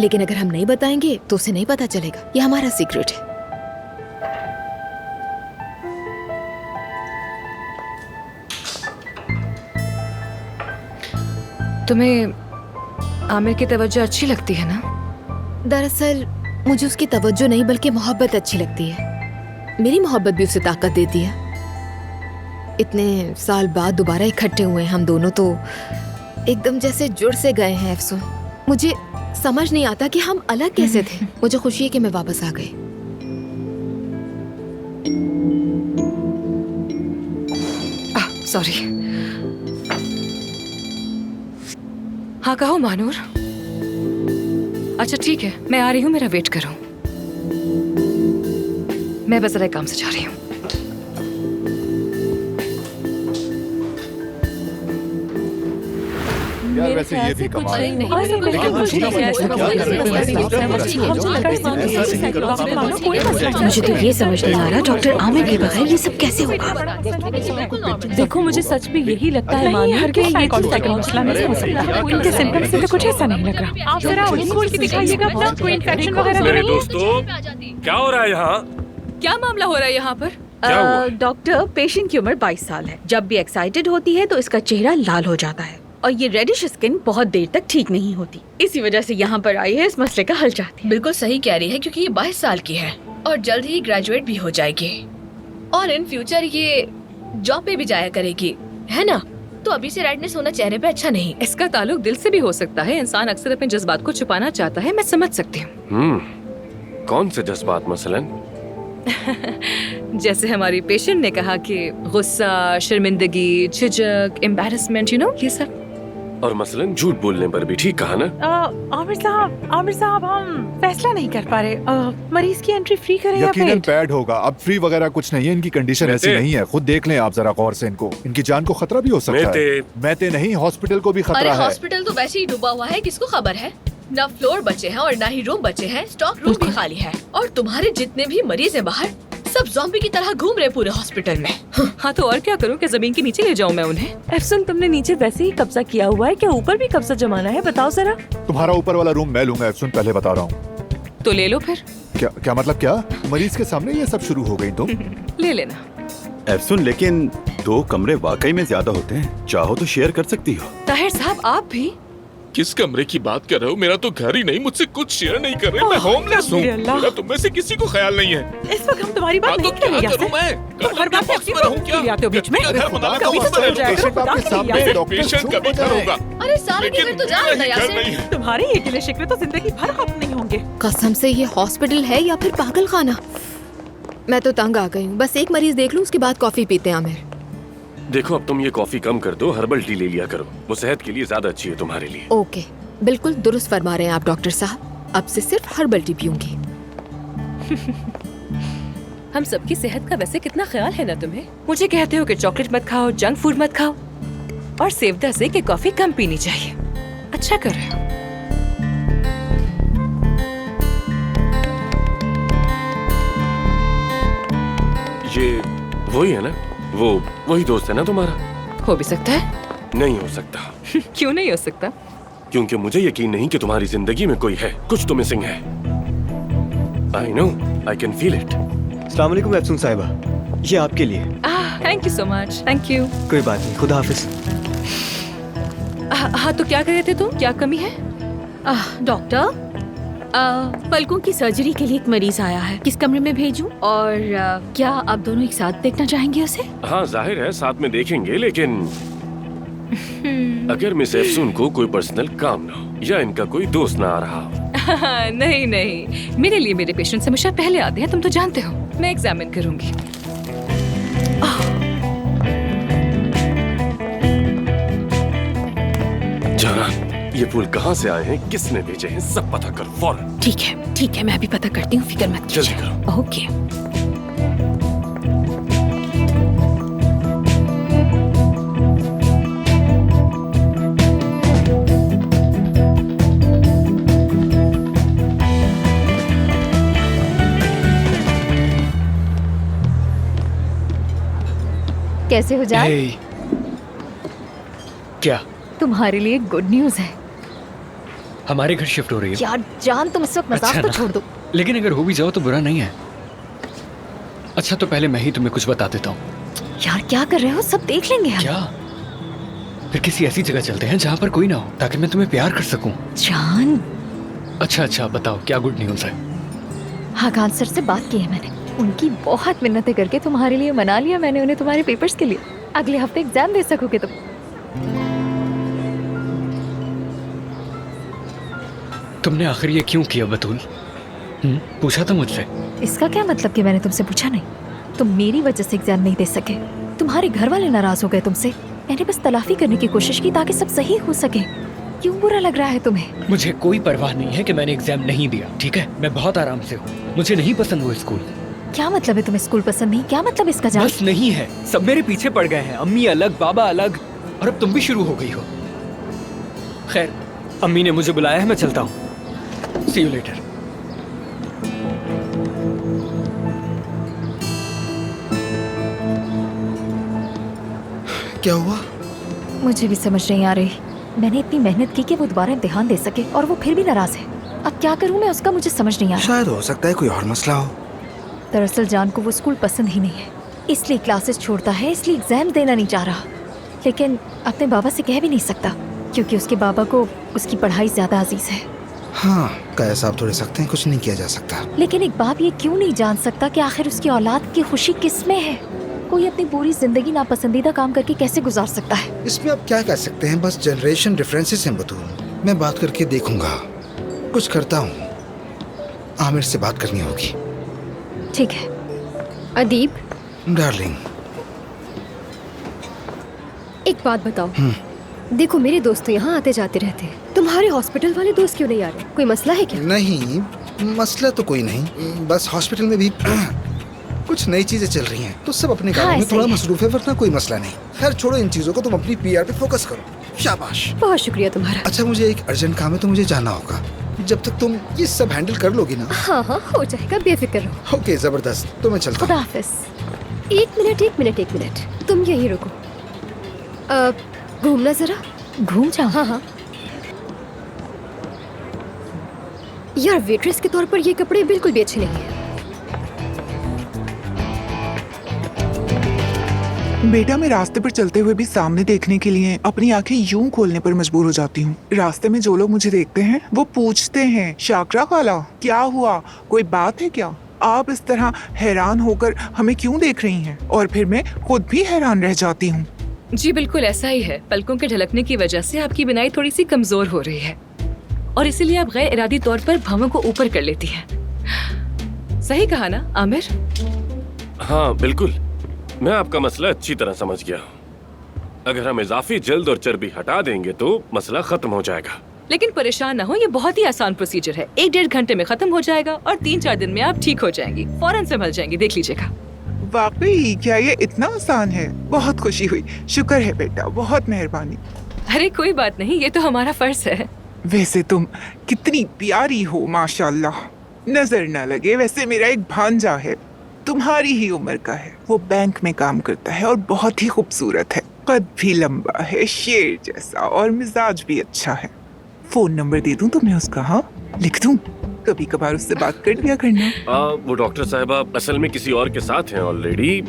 लेकिन अगर हम नहीं बताएंगे तो उसे नहीं पता चलेगा, ये हमारा सीक्रेट है। तुम्हें आमिर की तवज्जो अच्छी लगती है ना? दरअसल मुझे उसकी तवज्जो नहीं बल्कि मोहब्बत अच्छी लगती है। मेरी मोहब्बत भी उसे ताकत देती है। इतने साल बाद दोबारा इकट्ठे हुए हम दोनों, तो एकदम जैसे जुड़ से गए हैं अफसून। मुझे समझ नहीं आता कि हम अलग कैसे थे। मुझे खुशी है कि मैं वापस आ गई। सॉरी। हाँ कहो मानूर। अच्छा ठीक है, मैं आ रही हूँ, मेरा वेट करो। मैं बस जरा काम से जा रही हूँ। यार वैसे ये भी कमाल है। मुझे तो ये समझ नहीं आ रहा डॉक्टर आमिर के बगैर ये सब कैसे होगा। देखो मुझे सच में यही लगता है मानूर कि ये साइकोलॉजिकल मसला नहीं हो सकता। इनके सिम्टम्स से तो कुछ ऐसा नहीं लग रहा। आप जरा उन्हें खोल के दिखाइएगा अपना, कोई इन्फेक्शन वगैरह तो मेरे नहीं? दोस्तों क्या हो रहा है यहाँ? क्या मामला हो रहा है यहाँ पर? डॉक्टर, पेशेंट की उम्र 22 साल है। जब भी एक्साइटेड होती है तो इसका चेहरा लाल हो जाता है और ये रेडिश स्किन बहुत देर तक ठीक नहीं होती। इसी वजह से यहाँ पर आई है, इस मसले का हल चाहती है। बिल्कुल सही कह रही है क्योंकि ये 22 साल की है और जल्द ही ग्रेजुएट भी हो जाएगी और इन फ्यूचर ये जॉब पे भी जाया करेगी, है ना? तो अभी से रेडनेस होना चेहरे पे अच्छा नहीं। इसका ताल्लुक दिल से भी हो सकता है। इंसान अक्सर अपने जज्बात को छुपाना चाहता है, मैं समझ सकती हूँ। कौन से जज्बात मसलन? जैसे हमारी पेशेंट ने कहा कि गुस्सा, शर्मिंदगी, झिझक, एम्बैरेसमेंट, यू नो, ये सब। और मसलन झूठ बोलने पर भी, ठीक कहा ना? आमिर साहब हम फैसला नहीं कर पा रहे। मरीज की एंट्री फ्री करें या यकीनन पेड? पैड होगा। अब फ्री वगैरह कुछ नहीं है, इनकी कंडीशन ऐसी नहीं है। खुद देख लें आप जरा गौर से इनको, इनकी जान को खतरा भी हो सकता है। मैते नहीं, हॉस्पिटल को भी अरे खतरा है। हॉस्पिटल तो वैसे ही डूबा हुआ है, किसको खबर है? ना फ्लोर बचे हैं और ना ही रूम बचे हैं, स्टॉक रूम भी खाली है और तुम्हारे जितने भी मरीज हैं बाहर सब ज़ॉम्बी की तरह घूम रहे पूरे हॉस्पिटल में। हाँ तो और क्या करूँ, क्या जमीन के नीचे ले जाऊँ मैं उन्हें? अफसन, तुमने नीचे वैसे ही कब्जा किया हुआ है, क्या ऊपर भी कब्जा जमाना है? बताओ जरा। तुम्हारा ऊपर वाला रूम मैं लूंगा अफसून, पहले बता रहा हूँ। तो ले लो फिर। क्या मतलब? क्या मरीज के सामने ये सब शुरू हो गई तो? ले लेना। एफसुन, लेकिन 2 कमरे वाकई में ज्यादा होते हैं। चाहो तो शेयर कर सकती हो। ताहिर साहब आप भी? किस कमरे की बात कर रहे हो? मेरा तो घर ही नहीं, मुझसे कुछ शेयर नहीं कर रहे। मैं होमलेस हूँ। मेरा तुम में से किसी को ख्याल नहीं है। इस वक्त हम तुम्हारी बात नहीं करेंगे यासर। तुम हर बात में अपनी बात ले आते हो बीच में। कभी तो समझ जाया करो, खुदा के लिए यासर। पेशेंट का भी घर होगा। अरे सारे के घर तो जा रहे हैं यासर। तुम्हारे ये गिले शिकवे तो जिंदगी भर खत्म नहीं होंगे। कसम से ये हॉस्पिटल है या फिर पागल खाना? मैं तो तंग आ गई हूँ। बस एक मरीज देख लूँ, उसके बाद कॉफी पीते हैं आमिर। देखो अब तुम ये कॉफी कम कर दो, हर्बल टी ले लिया करो, वो सेहत के लिए ज्यादा अच्छी है तुम्हारे लिए। ओके, बिल्कुल दुरुस्त फरमा रहे हैं आप डॉक्टर साहब। अब से सिर्फ हर्बल टी पीऊंगी। हम सबकी सेहत का वैसे कितना ख्याल है ना तुम्हें? मुझे कहते हो कि चॉकलेट मत खाओ, जंक फूड मत खाओ और सेवदा से कि कॉफी कम पीनी चाहिए। अच्छा कर रहे हो। ये वही है ना? वही दोस्त है ना तुम्हारा? हो भी सकता है। नहीं हो सकता। क्यों नहीं हो सकता? क्योंकि मुझे यकीन नहीं कि तुम्हारी जिंदगी में कोई है, कुछ तो मिसिंग है। I know, I can feel it. अस्सलाम वालेकुम अफसून साहिबा, ये आपके लिए। Thank you so much. Thank you. कोई बात नहीं, खुदा हाफिज। हाँ, तो क्या कह रहे थे तुम? क्या कमी है? डॉक्टर, पलकों की सर्जरी के लिए एक मरीज आया है। किस कमरे में भेजूं? और क्या आप दोनों एक साथ देखना चाहेंगे उसे? हाँ, जाहिर है साथ में देखेंगे, लेकिन अगर मिस एफसून को कोई पर्सनल काम ना हो या इनका कोई दोस्त ना आ रहा हो। नहीं नहीं, मेरे लिए मेरे पेशेंट्स हमेशा पहले आते हैं, तुम तो जानते हो। मैं एग्जामिन करूंगी। जाना, ये फूल कहाँ से आए हैं, किसने भेजे हैं, सब पता कर फौरन। ठीक है, मैं अभी पता करती हूँ, फिक्र मत जल्दी कीजिए। करो। ओके। कैसे हो जाए? Hey, क्या तुम्हारे लिए गुड न्यूज है हमारे घर शिफ्ट हो रही है? यार जान, तुम इस वक्त मजाक अच्छा तो ना। छोड़ दो। लेकिन अगर हो भी जाओ तो बुरा नहीं है। अच्छा, तो पहले मैं ही तुम्हें कुछ बता देता हूँ। यार क्या कर रहे हो, सब देख लेंगे हम। क्या? फिर किसी ऐसी जगह चलते हैं जहाँ पर कोई ना हो, ताकि मैं तुम्हें प्यार कर सकूं। जान। अच्छा, बताओ क्या गुड न्यूज है? हाकान सर से बात की है मैंने, उनकी बहुत मिन्नतें करके तुम्हारे लिए मना लिया मैंने उन्हें तुम्हारे पेपर्स के लिए। अगले हफ्ते एग्जाम दे सकोगे तुम। तुमने आखिर ये क्यों किया बतूल? पूछा था मुझसे? इसका क्या मतलब कि मैंने तुमसे पूछा नहीं? तुम मेरी वजह से एग्जाम नहीं दे सके, तुम्हारे घर वाले नाराज हो गए तुमसे। मैंने बस तलाफी करने की कोशिश की ताकि सब सही हो सके। क्यों बुरा लग रहा है तुम्हें? मुझे कोई परवाह नहीं है कि मैंने एग्जाम नहीं दिया, ठीक है? मैं बहुत आराम से हूँ। मुझे नहीं पसंद वो स्कूल। क्या मतलब है तुम्हें स्कूल पसंद नहीं? क्या मतलब इसका जान? बस नहीं है, सब मेरे पीछे पड़ गए हैं। अम्मी अलग, बाबा अलग, और अब तुम भी शुरू हो गई हो। खैर, अम्मी ने मुझे बुलाया है, मैं चलता हूँ। See you later. क्या हुआ? मुझे भी समझ नहीं आ रही। मैंने इतनी मेहनत की कि वो दोबारा इम्तिहान दे सके और वो फिर भी नाराज है। अब क्या करूं मैं, उसका मुझे समझ नहीं आ रहा। शायद हो सकता है कोई और मसला हो। दरअसल जान को वो स्कूल पसंद ही नहीं है, इसलिए क्लासेस छोड़ता है, इसलिए एग्जाम देना नहीं चाह रहा। लेकिन अपने बाबा से कह भी नहीं सकता, क्योंकि उसके बाबा को उसकी पढ़ाई ज्यादा अजीज है। हाँ, कह साहब थोड़े सख्त हैं, कुछ नहीं किया जा सकता। लेकिन एक बाप ये क्यों नहीं जान सकता कि आखिर उसकी औलाद की खुशी किस में है? कोई अपनी पूरी जिंदगी नापसंदीदा काम करके कैसे गुजार सकता है? इसमें आप क्या कह सकते हैं, बस जनरेशन डिफरेंसेस हैं बतूल। मैं बात करके देखूंगा, कुछ करता हूँ। आमिर से बात करनी होगी। ठीक है। अदीब डार्लिंग, एक बात बताओ। देखो मेरे दोस्त तो यहाँ आते जाते रहते हैं, तुम्हारे हॉस्पिटल वाले दोस्त क्यों नहीं आ रहे? कोई मसला है क्या? नहीं, मसला तो कोई नहीं, बस हॉस्पिटल में भी कुछ नई चीजें चल रही हैं, तो सब अपने कामों में थोड़ा मसरूफ है, वरना कोई मसला नहीं। खैर छोड़ो इन चीजों को, तुम अपनी पीआर पे फोकस करो। शाबाश, बहुत शुक्रिया तुम्हारा। अच्छा, मुझे एक अर्जेंट काम है तो मुझे जाना होगा। जब तक तुम ये सब हैंडल कर लोगी ना। हाँ हो जाएगा, बेफिक्र रहो। ओके, जबरदस्त, तो मैं चलता हूँ। खुदा हाफिज। एक मिनट, तुम यही रुको। घूमना जरा। घूम जाओ। हाँ। यार वेट्रेस के तौर पर ये कपड़े बिल्कुल भी अच्छे नहीं हैं। बेटा, मैं रास्ते पर चलते हुए भी सामने देखने के लिए अपनी आंखें यूं खोलने पर मजबूर हो जाती हूँ। रास्ते में जो लोग मुझे देखते हैं वो पूछते हैं, शाकरा खाला क्या हुआ, कोई बात है क्या? आप इस तरह हैरान होकर हमें क्यों देख रही हैं? और फिर मैं खुद भी हैरान रह जाती हूँ। जी बिल्कुल ऐसा ही है। पलकों के ढलकने की वजह से आपकी बिनाई थोड़ी सी कमजोर हो रही है और इसीलिए आप गैर इरादी तौर पर भौहों को ऊपर कर लेती हैं। सही कहा ना आमिर? हाँ बिल्कुल, मैं आपका मसला अच्छी तरह समझ गया हूँ। अगर हम इजाफी जल्द और चर्बी हटा देंगे तो मसला खत्म हो जाएगा। लेकिन परेशान ना हो, ये बहुत ही आसान प्रोसीजर है। 1-1.5 घंटे में खत्म हो जाएगा और 3-4 दिन में आप ठीक हो जाएंगी, फौरन संभल जाएंगी, देख लीजिएगा। वाकई क्या ये इतना आसान है? बहुत खुशी हुई, शुक्र है बेटा, बहुत मेहरबानी। अरे कोई बात नहीं, ये तो हमारा फर्ज है। वैसे तुम कितनी प्यारी हो माशाल्लाह, नजर न लगे। वैसे मेरा एक भांजा है, तुम्हारी ही उम्र का है, वो बैंक में काम करता है और बहुत ही खूबसूरत है, कद भी लंबा है, शेर जैसा, और मिजाज भी अच्छा है। फोन नंबर दे दूं तुम्हें उसका? हाँ लिख दूं? कभी कभार उससे बात कर लिया करना। वो डॉक्टर साहबा असल में किसी और के साथ हैं ऑलरेडी।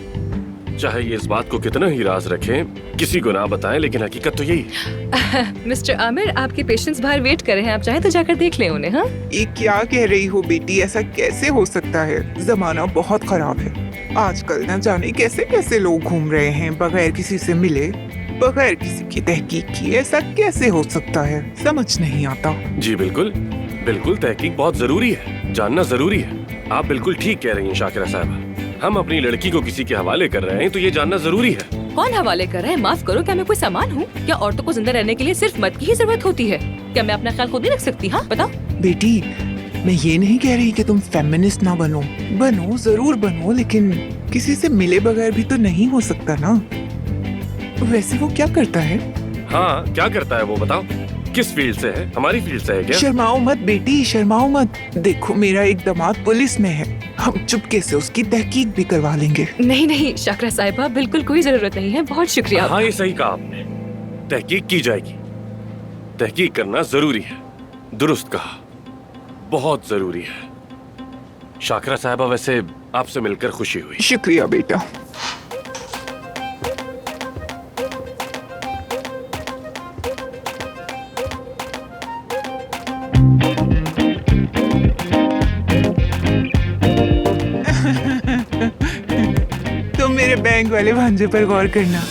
चाहे ये इस बात को कितना ही राज रखें, किसी को ना बताएं, लेकिन हकीकत तो यही है। मिस्टर आमिर, आपके पेशेंट्स बाहर वेट कर रहे हैं, आप चाहें तो जाकर देख लें उन्हें। हाँ, ये क्या कह रही हो बेटी, ऐसा कैसे हो सकता है? जमाना बहुत खराब है। आजकल न जाने कैसे कैसे लोग घूम रहे हैं बगैर किसी से मिले, बगैर किसी की तहकीक की। ऐसा कैसे हो सकता है, समझ नहीं आता। जी बिल्कुल बिल्कुल, तहकीक बहुत जरूरी है, जानना जरूरी है। आप बिल्कुल ठीक कह रही हैं शाकिरा साहबा। हम अपनी लड़की को किसी के हवाले कर रहे हैं तो ये जानना जरूरी है। कौन हवाले कर रहा है? माफ करो, क्या मैं कोई सामान हूँ? क्या औरतों को जिंदा रहने के लिए सिर्फ मर्द की ही जरूरत होती है? क्या मैं अपना ख्याल खुद नहीं रख सकती? हाँ बताओ। बेटी, मैं ये नहीं कह रही कि तुम फेमिनिस्ट ना बनो, बनो जरूर बनो, लेकिन किसी से मिले बगैर भी तो नहीं हो सकता ना। वैसे वो क्या करता है? हाँ, क्या करता है वो बताओ? किस फील्ड से है? हमारी फील्ड से है क्या? शर्माओ मत बेटी, शर्माओ मत। देखो मेरा एक दामाद पुलिस में है, हम चुपके से उसकी तहकीक भी करवा लेंगे। नहीं नहीं शाकिरा साहिबा, बिल्कुल कोई जरूरत नहीं है, बहुत शुक्रिया। हाँ, ये सही कहा आपने, तहकीक की जाएगी। तहकीक करना जरूरी है, दुरुस्त कहा, बहुत जरूरी है। शाकिरा साहिबा, वैसे आपसे मिलकर खुशी हुई। शुक्रिया बेटा। तुम मेरे बैंक वाले भांजे पर गौर करना।